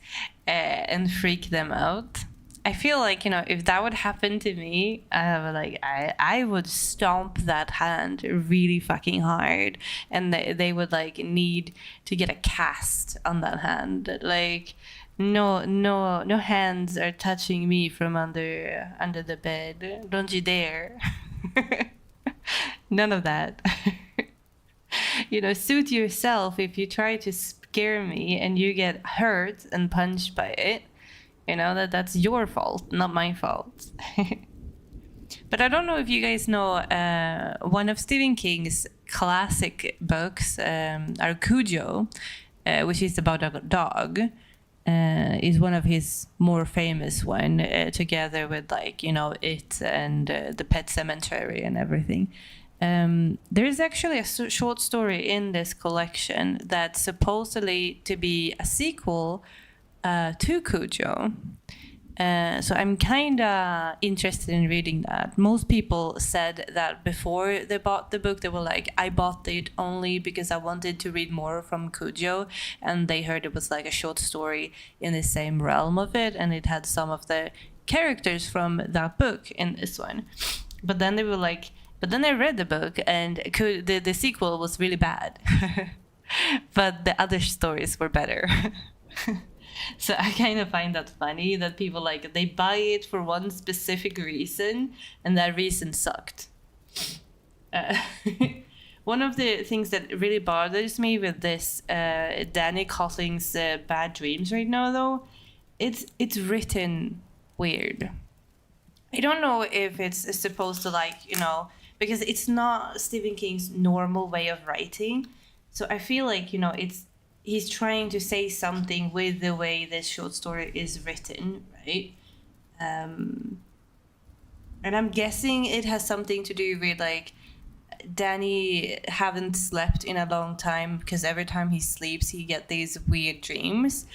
and freak them out. I feel like, if that would happen to me, I would stomp that hand really fucking hard, and they would like need to get a cast on that hand. Like, no hands are touching me from under the bed. Don't you dare. None of that. Suit yourself if you try to scare me and you get hurt and punched by it. That's your fault, not my fault. But I don't know if you guys know one of Stephen King's classic books, are Cujo, which is about a dog. Is one of his more famous one, together with like It and the Pet Cemetery and everything. There's actually a short story in this collection that's supposedly to be a sequel to Cujo. So I'm kind of interested in reading that. Most people said that before they bought the book, they were like, I bought it only because I wanted to read more from Cujo, and they heard it was like a short story in the same realm of it, and it had some of the characters from that book in this one. But then they were like, but then I read the book, and the sequel was really bad. But the other stories were better. So I kind of find that funny that people like they buy it for one specific reason, and that reason sucked. One of the things that really bothers me with this Danny Cosling's Bad Dreams right now, though, it's written weird. I don't know if it's supposed to because it's not Stephen King's normal way of writing. So I feel like he's trying to say something with the way this short story is written, right? And I'm guessing it has something to do with like Danny haven't slept in a long time, because every time he sleeps he get these weird dreams.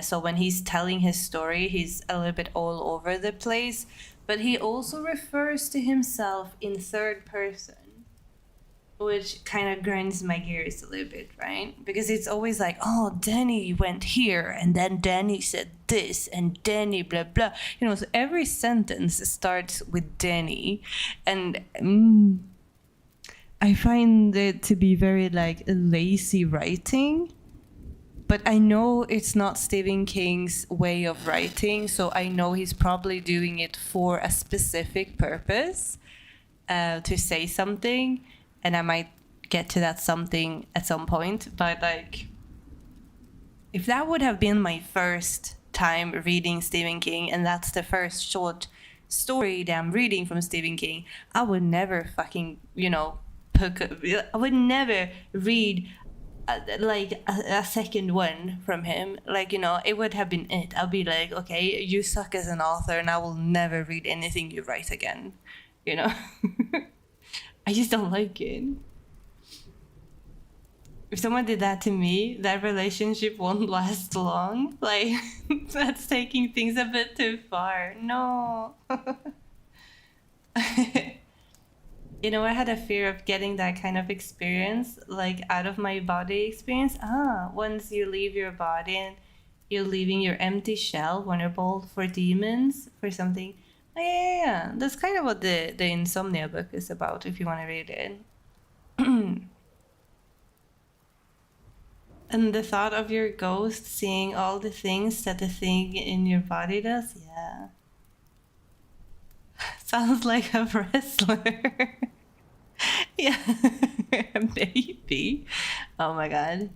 So when he's telling his story, he's a little bit all over the place, but he also refers to himself in third person, which kind of grinds my gears a little bit, right? Because it's always like, oh, Danny went here, and then Danny said this, and Danny blah, blah. So every sentence starts with Danny. And I find it to be very, like, lazy writing. But I know it's not Stephen King's way of writing, so I know he's probably doing it for a specific purpose, to say something. And I might get to that something at some point. But like, if that would have been my first time reading Stephen King, and that's the first short story that I'm reading from Stephen King, I would never fucking, I would never read a second one from him. Like, it would have been it. I'll be like, okay, you suck as an author, and I will never read anything you write again. I just don't like it. if someone did that to me, that relationship won't last long. Like, that's taking things a bit too far. No. You know, I had a fear of getting that kind of experience, like out of my body experience. Once you leave your body and you're leaving your empty shell, vulnerable for demons, for something. Oh, yeah. That's kind of what the Insomnia book is about, if you want to read it. And the thought of your ghost seeing all the things that the thing in your body does, yeah. Sounds like a wrestler. Yeah, maybe. Oh my god.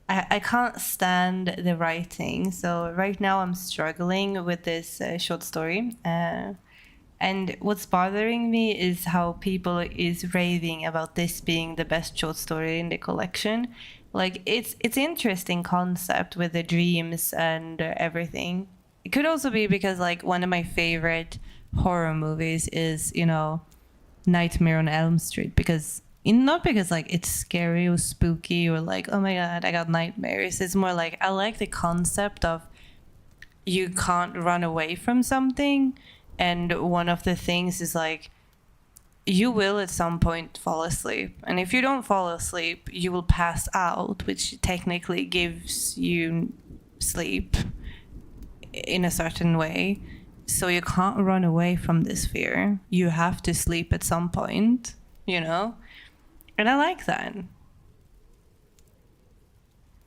I can't stand the writing. So right now I'm struggling with this short story. And what's bothering me is how people is raving about this being the best short story in the collection. Like it's interesting concept with the dreams and everything. It could also be because like one of my favorite horror movies is, you know, Nightmare on Elm Street, because not because like it's scary or spooky or like, oh my god, I got nightmares. It's more like I like the concept of you can't run away from something, and one of the things is like you will at some point fall asleep, and if you don't fall asleep you will pass out, which technically gives you sleep in a certain way. So you can't run away from this fear. You have to sleep at some point, you know? And I like that.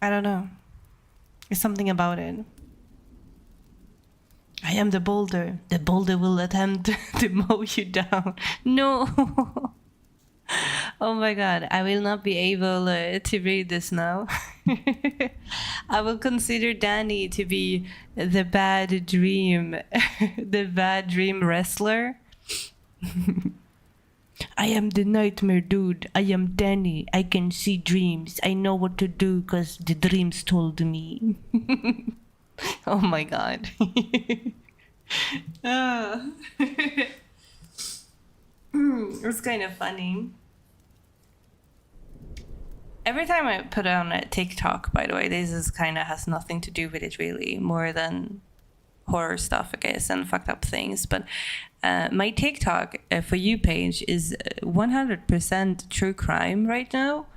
I don't know. There's something about it. I am the boulder. The boulder will attempt to mow you down. No. Oh my god, I will not be able to read this now. I will consider Danny to be the bad dream, the bad dream wrestler. I am the nightmare dude. I am Danny. I can see dreams. I know what to do because the dreams told me. Oh my god. It's kind of funny. Every time I put on a TikTok, by the way, this is kind of has nothing to do with it really, more than horror stuff, I guess, and fucked up things. But my TikTok For You page is 100% true crime right now.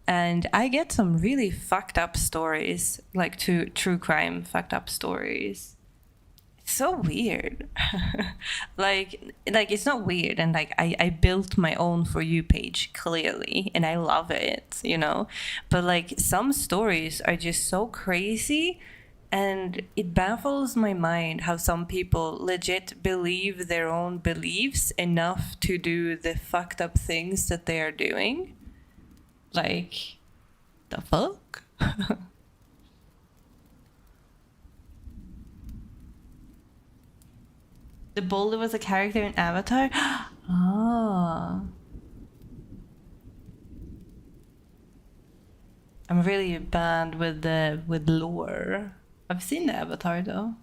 And I get some really fucked up stories, like true crime fucked up stories. It's so weird. like it's not weird, and like I built my own For You page clearly, and I love it, you know. But like some stories are just so crazy, and it baffles my mind how some people legit believe their own beliefs enough to do the fucked up things that they are doing. Like, the fuck? The boulder was a character in Avatar? Oh. I'm really bad with lore. I've seen the Avatar though.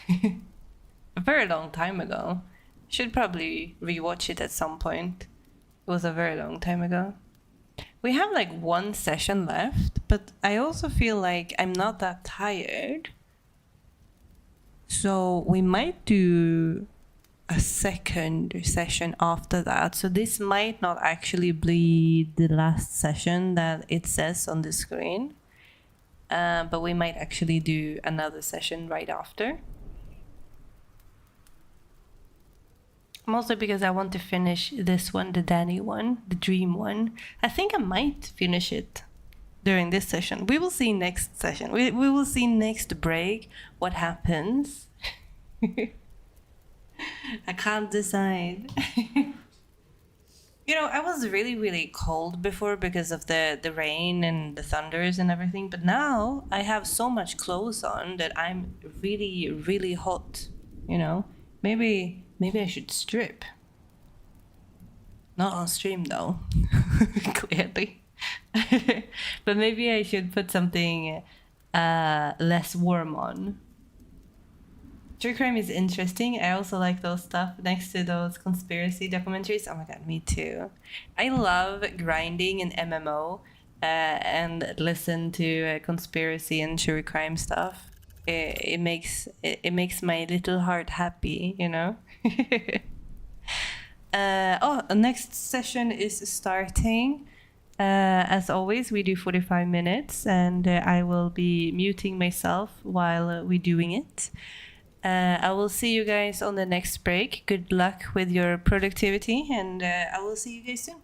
A very long time ago. Should probably rewatch it at some point. It was a very long time ago. We have like one session left, but I also feel like I'm not that tired. So we might do a second session after that. So this might not actually be the last session that it says on the screen. But we might actually do another session right after. Mostly because I want to finish this one, the Danny one, the dream one. I think I might finish it during this session. We will see next session. We will see next break what happens. I can't decide. You know, I was really, really cold before because of the rain and the thunders and everything. But now I have so much clothes on that I'm really, really hot. You know, maybe I should strip. Not on stream though, clearly. But maybe I should put something less warm on. True crime is interesting. I also like those stuff next to those conspiracy documentaries. Oh my god, me too. I love grinding in MMO and listen to conspiracy and true crime stuff. It makes my little heart happy, you know. Next session is starting. As always, we do 45 minutes, and I will be muting myself while we're doing it. I will see you guys on the next break. Good luck with your productivity, and I will see you guys soon.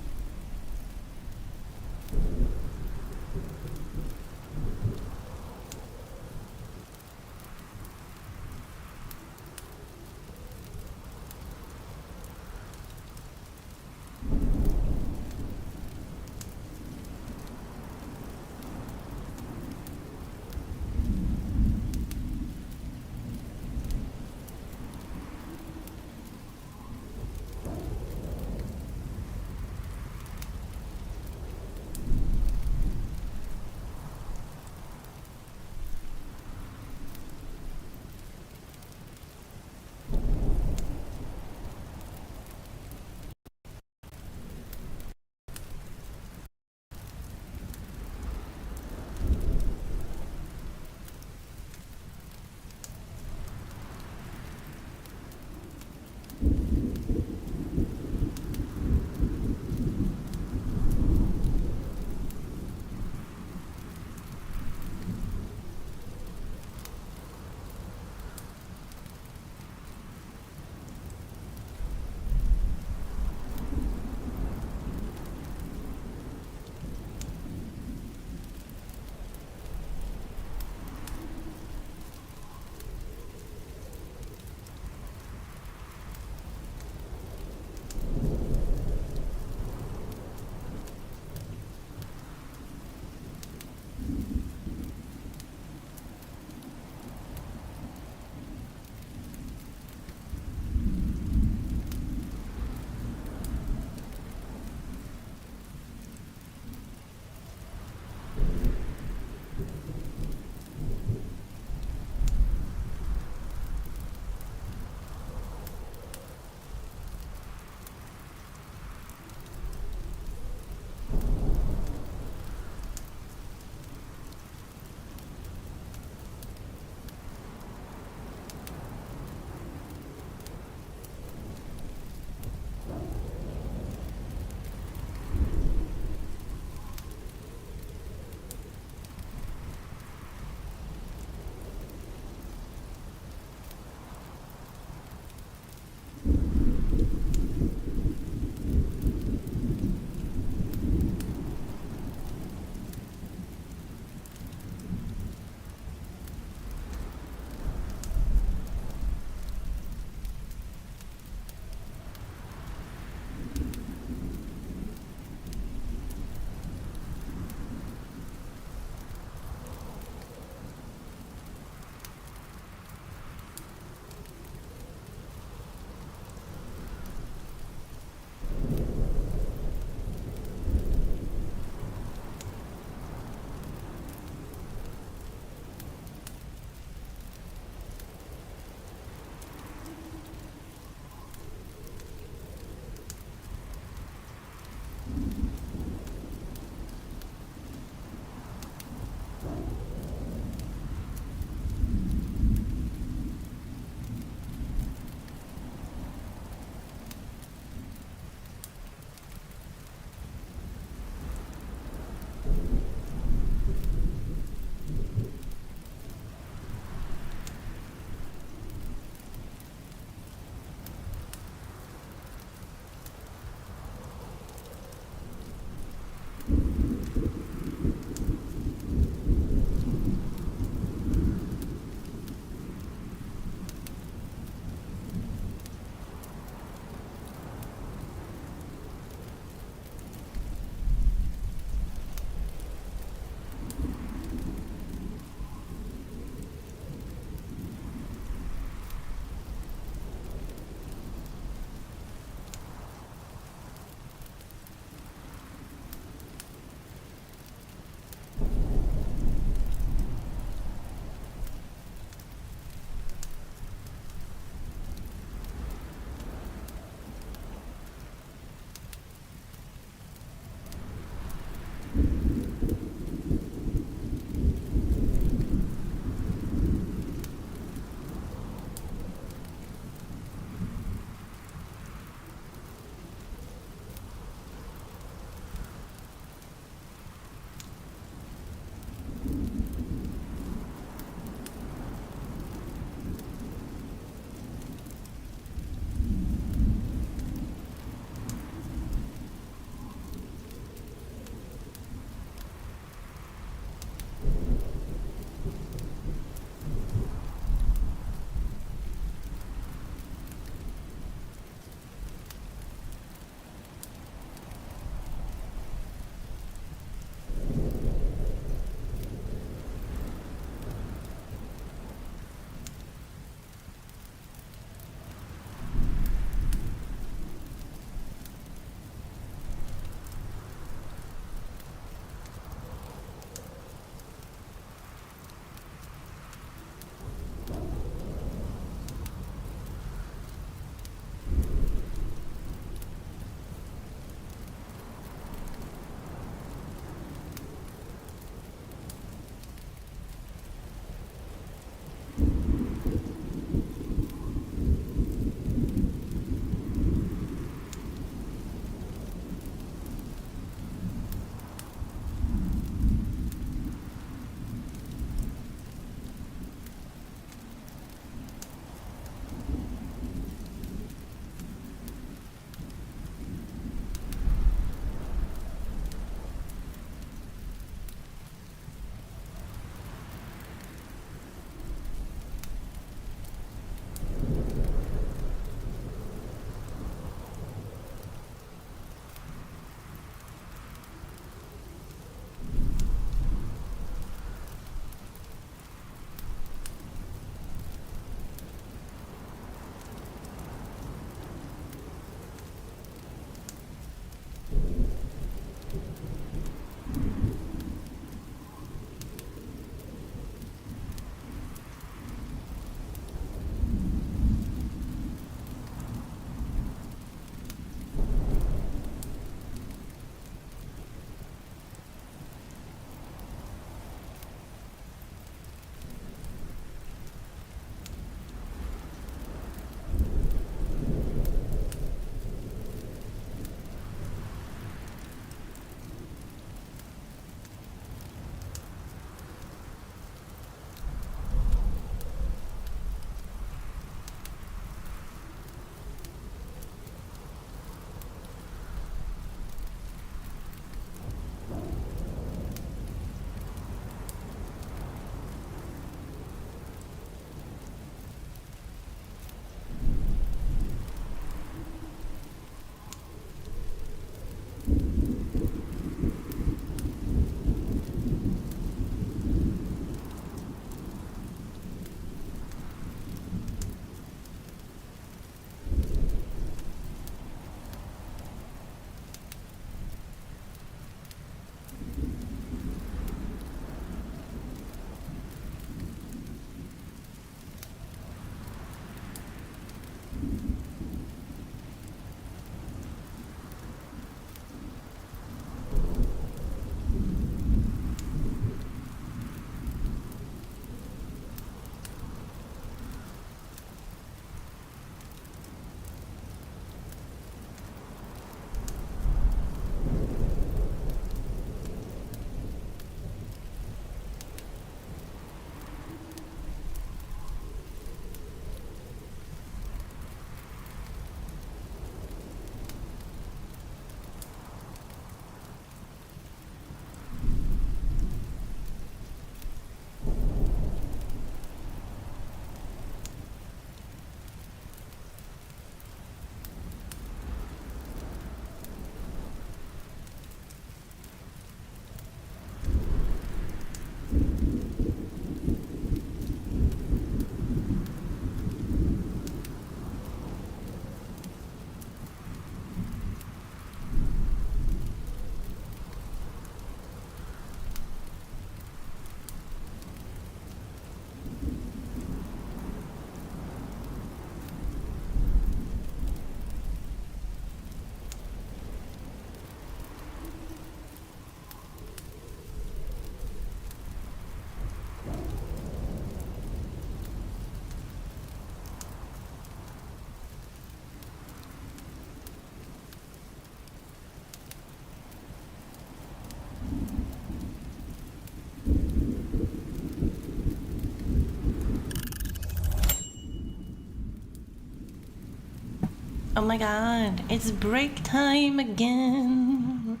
Oh my god, it's break time again.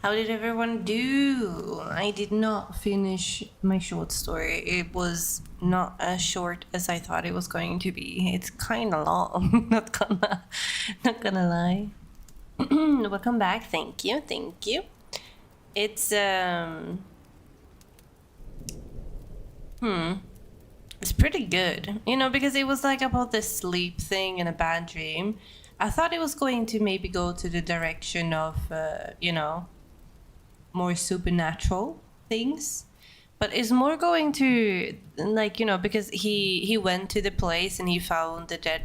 How did everyone do? I did not finish my short story. It was not as short as I thought it was going to be. It's kind of long. not gonna lie. Welcome back. Thank you. Thank you. It's it's pretty good, because it was like about this sleep thing and a bad dream. I thought it was going to maybe go to the direction of, more supernatural things, but it's more going to, like, because he went to the place and he found the dead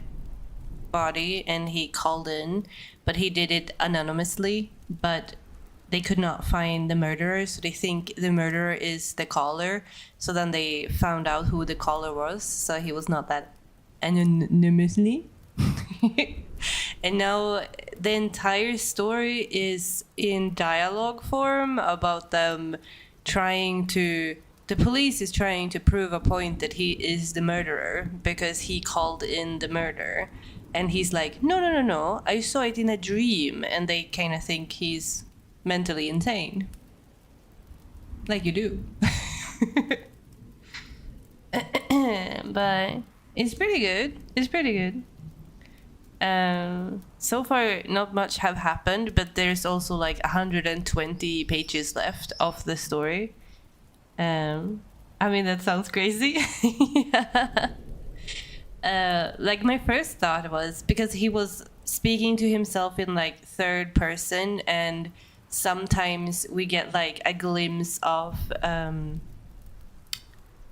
body and he called in, but he did it anonymously, but they could not find the murderer, so they think the murderer is the caller. So then they found out who the caller was, so he was not that anonymously. And now the entire story is in dialogue form about them the police is trying to prove a point that he is the murderer because he called in the murder. And he's like, no, I saw it in a dream. And they kind of think he's mentally insane. Like you do. But it's pretty good. So far, not much have happened, but there's also like 120 pages left of the story. I mean, that sounds crazy. Yeah. Like my first thought was because he was speaking to himself in like third person, and sometimes we get like a glimpse of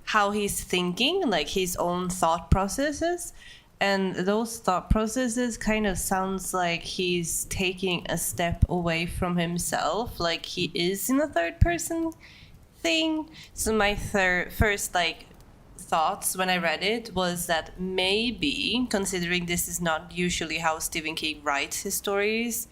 how he's thinking, like his own thought processes. And those thought processes kind of sounds like he's taking a step away from himself, like he is in a third person thing. So my first like thoughts when I read it was that maybe, considering this is not usually how Stephen King writes his stories,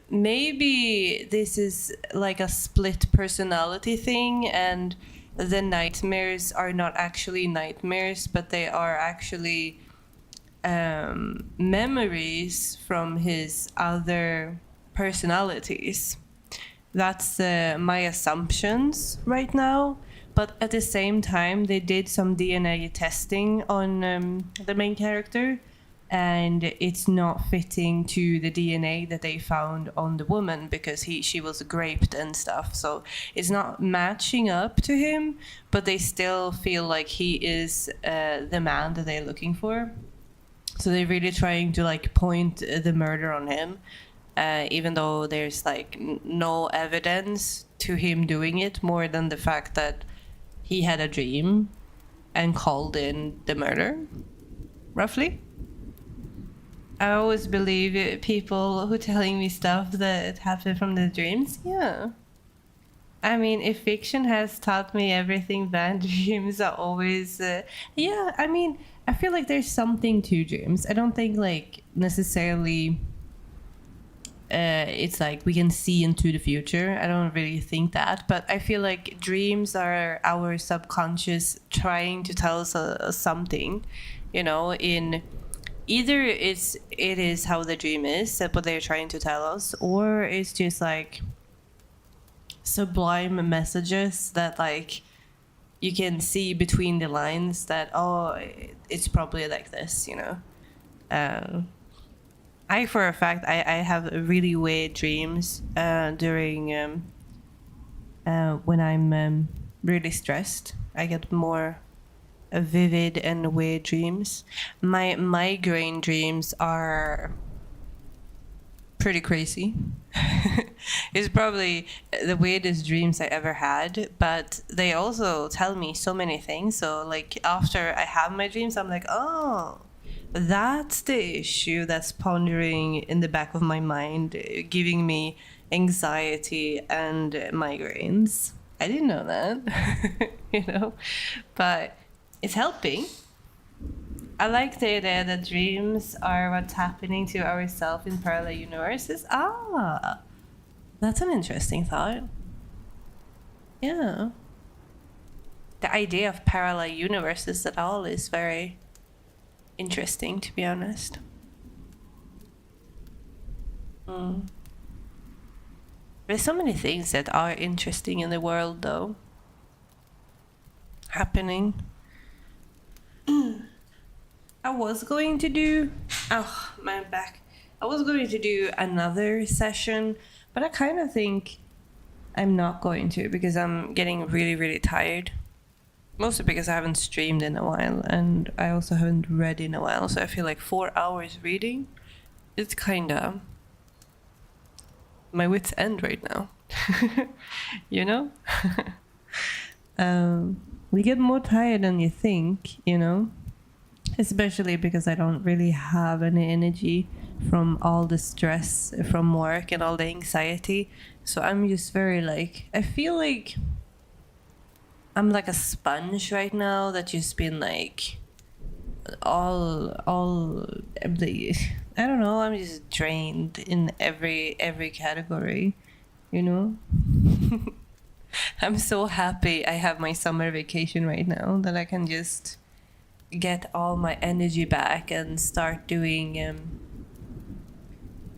maybe this is like a split personality thing, and the nightmares are not actually nightmares, but they are actually memories from his other personalities. That's my assumptions right now. But at the same time, they did some DNA testing on the main character, and it's not fitting to the DNA that they found on the woman because she was raped and stuff. So it's not matching up to him, but they still feel like he is the man that they're looking for. So they're really trying to like point the murder on him, even though there's like no evidence to him doing it more than the fact that he had a dream and called in the murder, roughly. I always believe people who telling me stuff that happened from the dreams. Yeah. I mean, if fiction has taught me everything, bad dreams are always... yeah, I mean, I feel like there's something to dreams. I don't think, like, necessarily... it's like we can see into the future. I don't really think that. But I feel like dreams are our subconscious trying to tell us something, in... Either it is how the dream is, what they're trying to tell us, or it's just like sublime messages that like you can see between the lines that, oh, it's probably like this, I, for a fact, I have really weird dreams during when I'm really stressed. I get more vivid and weird dreams. My migraine dreams are pretty crazy. It's probably the weirdest dreams I ever had, but they also tell me so many things. So like after I have my dreams, I'm like, oh, that's the issue that's pondering in the back of my mind, giving me anxiety and migraines. I didn't know that, but it's helping. I like the idea that dreams are what's happening to ourselves in parallel universes. That's an interesting thought. Yeah. The idea of parallel universes at all is very interesting, to be honest. There's so many things that are interesting in the world, though, happening. I was going to do... Oh, my back. I was going to do another session, but I kind of think I'm not going to because I'm getting really, really tired. Mostly because I haven't streamed in a while, and I also haven't read in a while, so I feel like 4 hours reading, it's kind of my wits end right now. You know? We get more tired than you think, you know? Especially because I don't really have any energy from all the stress from work and all the anxiety. So I'm just very like, I feel like I'm like a sponge right now that just been like all the, I don't know, I'm just drained in every category, you know? I'm so happy I have my summer vacation right now that I can just get all my energy back and start doing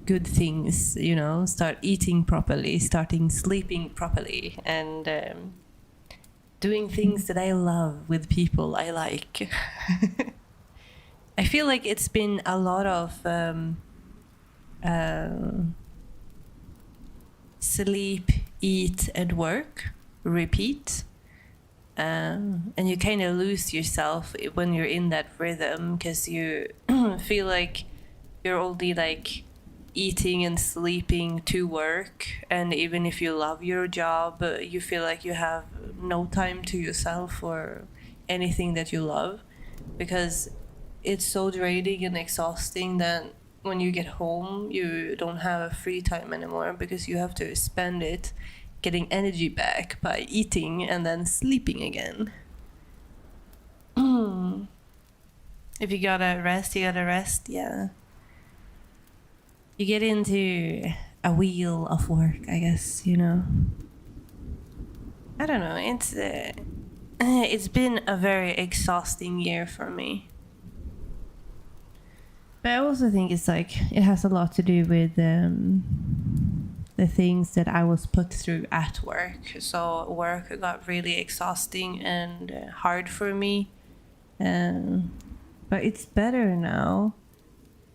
good things, you know, start eating properly, starting sleeping properly, and doing things that I love with people I like. I feel like it's been a lot of sleep, eat, and work, repeat. And you kind of lose yourself when you're in that rhythm because you feel like you're only like eating and sleeping to work, and even if you love your job, you feel like you have no time to yourself or anything that you love because it's so draining and exhausting that when you get home you don't have free time anymore because you have to spend it getting energy back by eating and then sleeping again. If you gotta rest, you gotta rest, yeah. You get into a wheel of work, I guess, you know. I don't know, it's been a very exhausting year for me. But I also think it's like, it has a lot to do with the things that I was put through at work. So work got really exhausting and hard for me. But it's better now.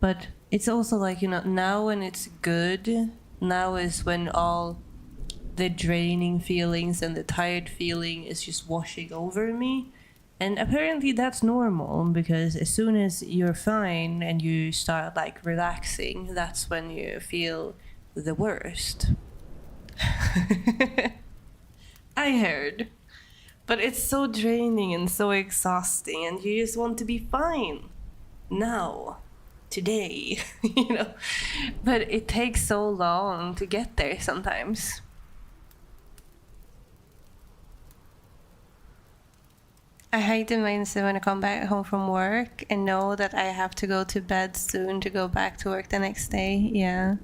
But it's also like, you know, now when it's good, now is when all the draining feelings and the tired feeling is just washing over me. And apparently that's normal because as soon as you're fine and you start like relaxing, that's when you feel the worst. I heard. But it's so draining and so exhausting, and you just want to be fine now, today, you know. But it takes so long to get there sometimes. I hate the mindset when I come back home from work and know that I have to go to bed soon to go back to work the next day. Yeah.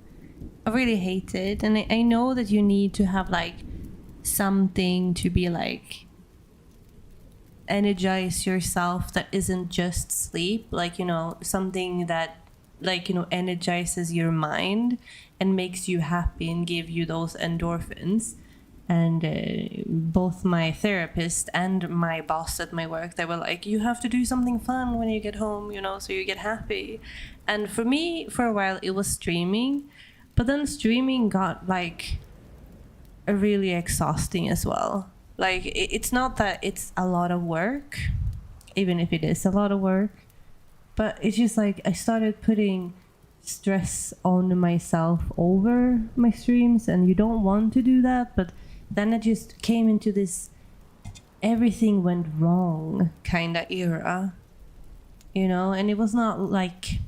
I really hate it. And I know that you need to have like something to be like energize yourself that isn't just sleep. Like, you know, something that like, you know, energizes your mind and makes you happy and give you those endorphins. And both my therapist and my boss at my work, they were like, you have to do something fun when you get home, you know, so you get happy. And for me, for a while, it was streaming. But then streaming got like really exhausting as well. Like, it's not that it's a lot of work, even if it is a lot of work. But it's just like I started putting stress on myself over my streams, and you don't want to do that, but then I just came into this everything went wrong kind of era, you know. And it was not like,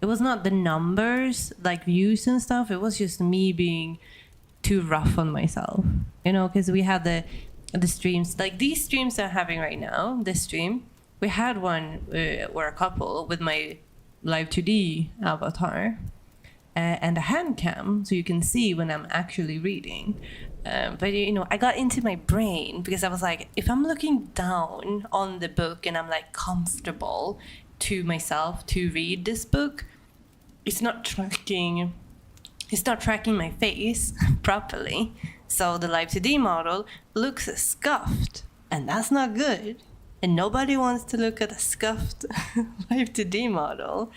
it was not the numbers like views and stuff, it was just me being too rough on myself, you know, because we had the streams like these streams I'm having right now. This stream, we had one or a couple with my live 2D avatar and a hand cam, so you can see when I'm actually reading. But you know, I got into my brain because I was like, if I'm looking down on the book and I'm like comfortable to myself to read this book, it's not tracking my face properly. So the Live 2D model looks scuffed, and that's not good. And nobody wants to look at a scuffed Live 2D model.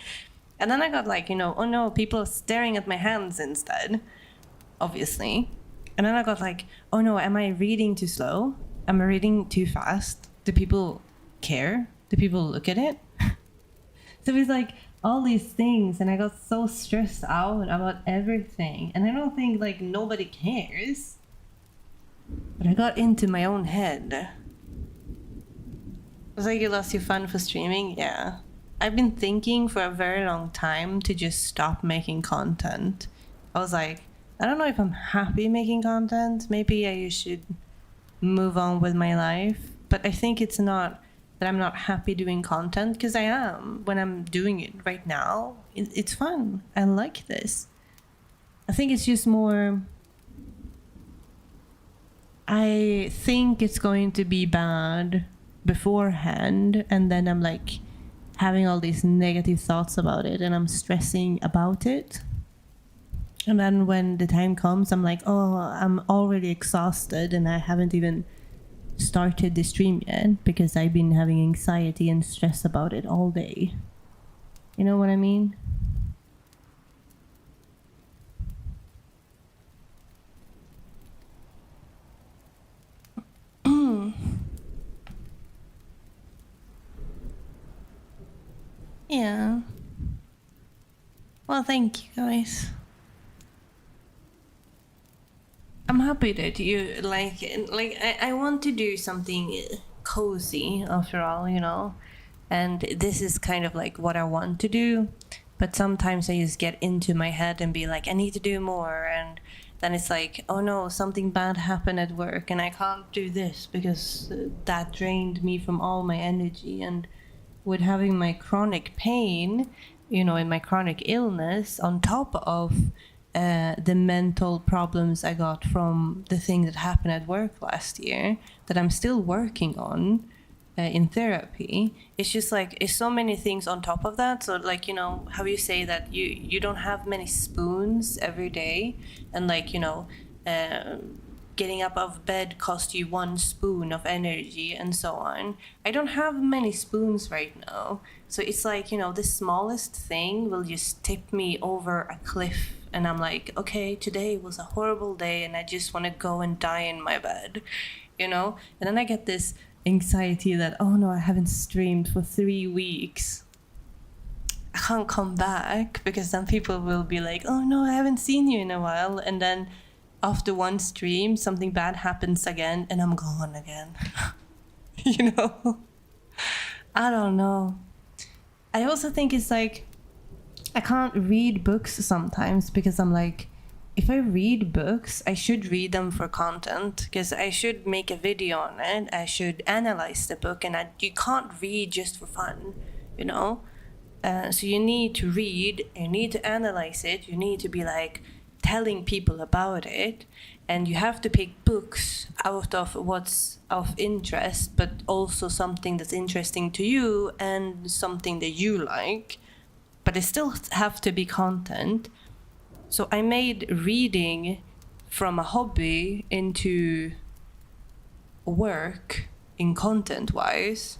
And then I got like, oh no, people are staring at my hands instead, obviously. And then I got like, oh no, am I reading too slow? Am I reading too fast? Do people care? Do people look at it? So it's like all these things, and I got so stressed out about everything. And I don't think like nobody cares. But I got into my own head. It was like, you lost your fun for streaming? Yeah. I've been thinking for a very long time to just stop making content. I was like, I don't know if I'm happy making content. Maybe I should move on with my life. But I think it's not that I'm not happy doing content, because I am when I'm doing it right now. It's fun. I like this. I think it's just more, I think it's going to be bad beforehand, and then I'm like having all these negative thoughts about it, and I'm stressing about it. And then when the time comes, I'm like, oh, I'm already exhausted and I haven't even started the stream yet because I've been having anxiety and stress about it all day. You know what I mean? Yeah. Well, thank you guys. I'm happy that you like I want to do something cozy after all, and this is kind of like what I want to do, but sometimes I just get into my head and be like, I need to do more, and then it's like, oh no, something bad happened at work and I can't do this because that drained me from all my energy. And with having my chronic pain, and my chronic illness on top of the mental problems I got from the thing that happened at work last year that I'm still working on in therapy. It's just like, it's so many things on top of that. So like, how you say that you don't have many spoons every day, and like, getting up of bed cost you 1 spoon of energy and so on. I don't have many spoons right now. So it's like, the smallest thing will just tip me over a cliff. And I'm like, okay, today was a horrible day and I just want to go and die in my bed, And then I get this anxiety that, oh no, I haven't streamed for 3 weeks. I can't come back because then people will be like, oh no, I haven't seen you in a while. And then after one stream, something bad happens again and I'm gone again. I don't know. I also think it's like, I can't read books sometimes because I'm like, if I read books, I should read them for content, because I should make a video on it. I should analyze the book, and you can't read just for fun, So you need to read, you need to analyze it, you need to be like telling people about it, and you have to pick books out of what's of interest, but also something that's interesting to you and something that you like. But it still have to be content. So I made reading from a hobby into work in content-wise.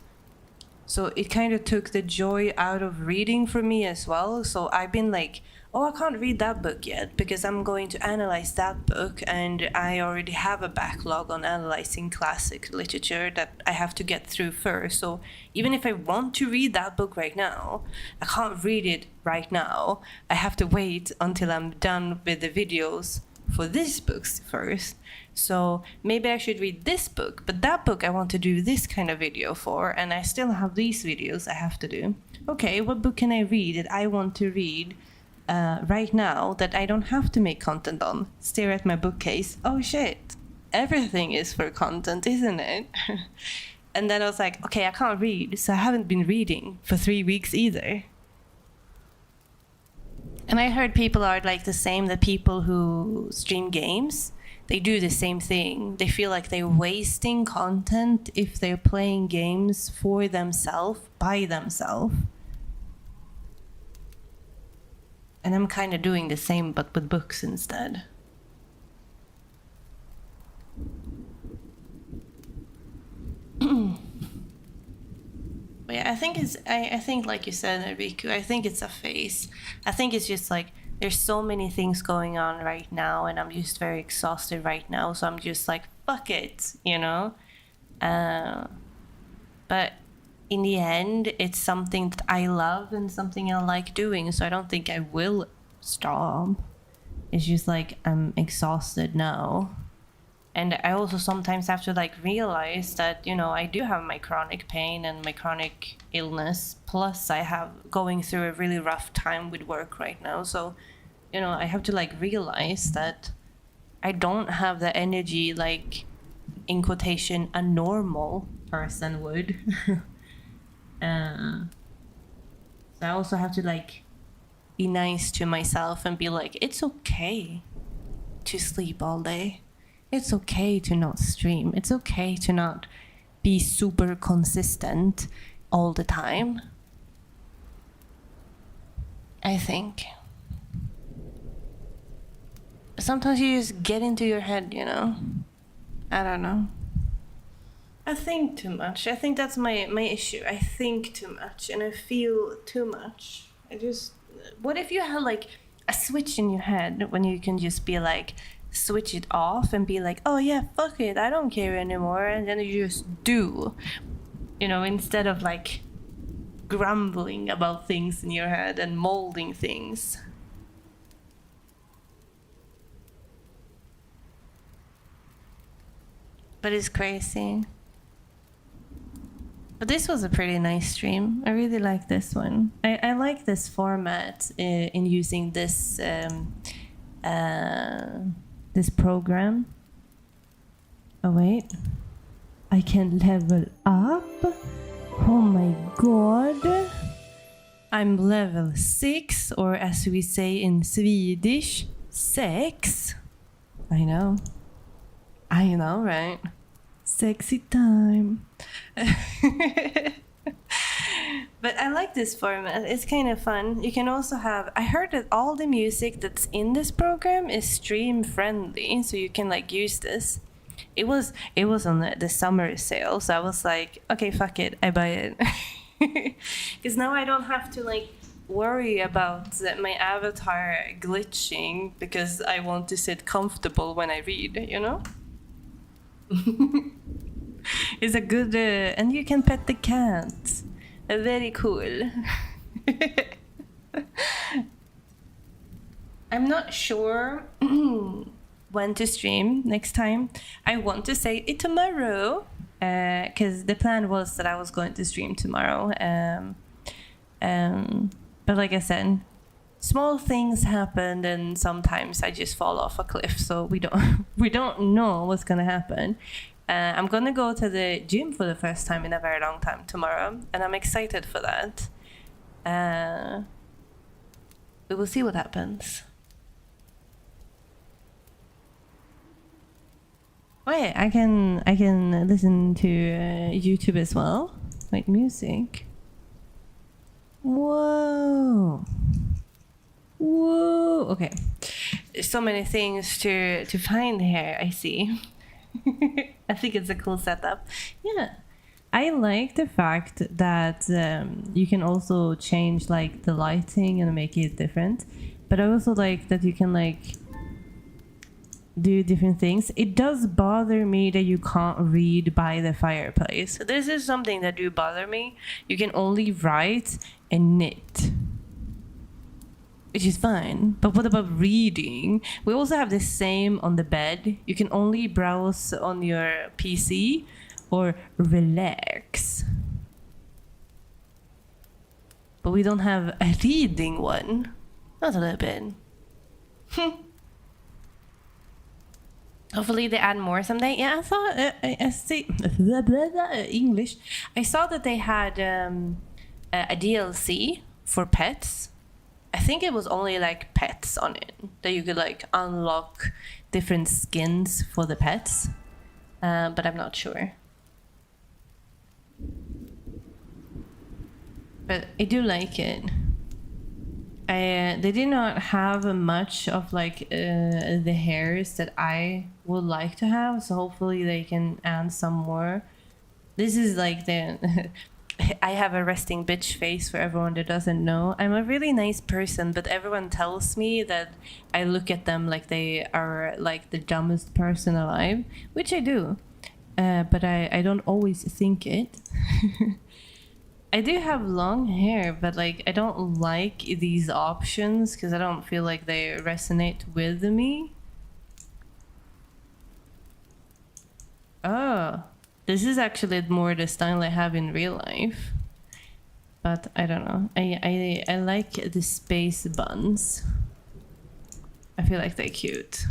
So it kind of took the joy out of reading for me as well. So I've been like, oh, I can't read that book yet because I'm going to analyze that book, and I already have a backlog on analyzing classic literature that I have to get through first. So even if I want to read that book right now, I can't read it right now. I have to wait until I'm done with the videos for these books first. So maybe I should read this book, but that book I want to do this kind of video for, and I still have these videos I have to do. Okay, what book can I read that I want to read right now that I don't have to make content on? Stare at my bookcase. Oh shit, everything is for content, isn't it? And then I was like, okay, I can't read, so I haven't been reading for 3 weeks either. And I heard people are like the same, the people who stream games, they do the same thing. They feel like they're wasting content if they're playing games for themselves, by themselves. And I'm kind of doing the same, but with books instead. But yeah, I think I think like you said, Riku, I think it's a phase. I think it's just like there's so many things going on right now, and I'm just very exhausted right now. So I'm just like, fuck it, you know. But in the end, it's something that I love and something I like doing. So I don't think I will stop. It's just like I'm exhausted now. And I also sometimes have to like realize that, you know, I do have my chronic pain and my chronic illness. Plus I have going through a really rough time with work right now. So, you know, I have to like realize that I don't have the energy like, in quotation, a normal person would. So I also have to like be nice to myself and be like, it's okay to sleep all day. It's okay to not stream. It's okay to not be super consistent all the time. I think. Sometimes you just get into your head, you know? I don't know. I think too much. I think that's my issue. I think too much and I feel too much. What if you had like a switch in your head when you can just be like, switch it off and be like, oh yeah, fuck it, I don't care anymore, and then you just do, you know, instead of like grumbling about things in your head and molding things. But it's crazy. But this was a pretty nice stream. I really like this one. I like this format in using this this program. Oh wait, I can level up. Oh my god, I'm level 6, or as we say in Swedish, 6. I know, right? Sexy time. But I like this format. It's kind of fun. You can also have, I heard that all the music that's in this program is stream friendly, so you can like use this. It was on the summer sale, so I was like, okay, fuck it, I buy it. Because now I don't have to like worry about my avatar glitching because I want to sit comfortable when I read, you know? It's a good, and you can pet the cat. Very cool. I'm not sure when to stream next time. I want to say it tomorrow, because the plan was that I was going to stream tomorrow. But like I said, small things happen, and sometimes I just fall off a cliff. So we don't know what's gonna happen. I'm gonna go to the gym for the first time in a very long time tomorrow, and I'm excited for that. We will see what happens. Wait, I can listen to YouTube as well, like music. Whoa. Okay, there's so many things to find here. I see. I think it's a cool setup. Yeah, I like the fact that you can also change like the lighting and make it different, but I also like that you can like do different things. It does bother me that you can't read by the fireplace. This is something that do bother me. You can only write and knit, which is fine. But what about reading? We also have the same on the bed. You can only browse on your PC or relax. But we don't have a reading one. Not a little bit. Hopefully they add more someday. Yeah, I saw, I see, English. I saw that they had a DLC for pets. I think it was only like pets on it, that you could like unlock different skins for the pets, but I'm not sure. But I do like it. They did not have much of like the hairs that I would like to have, so hopefully they can add some more. This is like the I have a resting bitch face for everyone that doesn't know. I'm a really nice person, but everyone tells me that I look at them like they are like the dumbest person alive, which I do. But I don't always think it. I do have long hair, but like I don't like these options because I don't feel like they resonate with me. Oh, this is actually more the style I have in real life. But I don't know. I like the space buns. I feel like they're cute.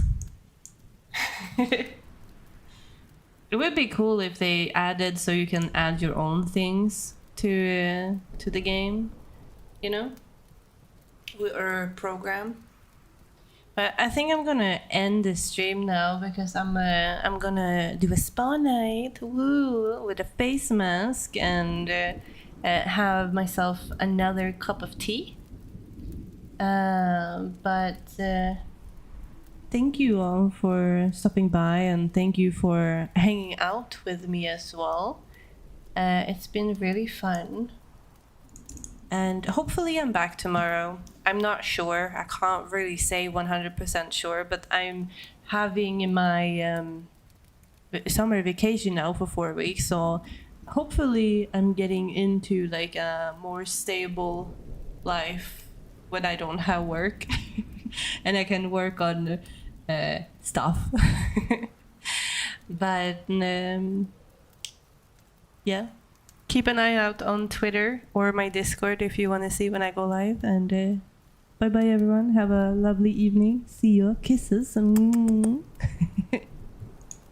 It would be cool if they added so you can add your own things to the game, you know, or program. But I think I'm gonna end the stream now because I'm gonna do a spa night, woo, with a face mask and have myself another cup of tea. But thank you all for stopping by and thank you for hanging out with me as well. It's been really fun. And hopefully I'm back tomorrow. I'm not sure. I can't really say 100% sure, but I'm having my summer vacation now for 4 weeks. So hopefully I'm getting into like a more stable life when I don't have work and I can work on stuff. But yeah, keep an eye out on Twitter or my Discord if you want to see when I go live. And bye bye, everyone. Have a lovely evening. See you. Kisses.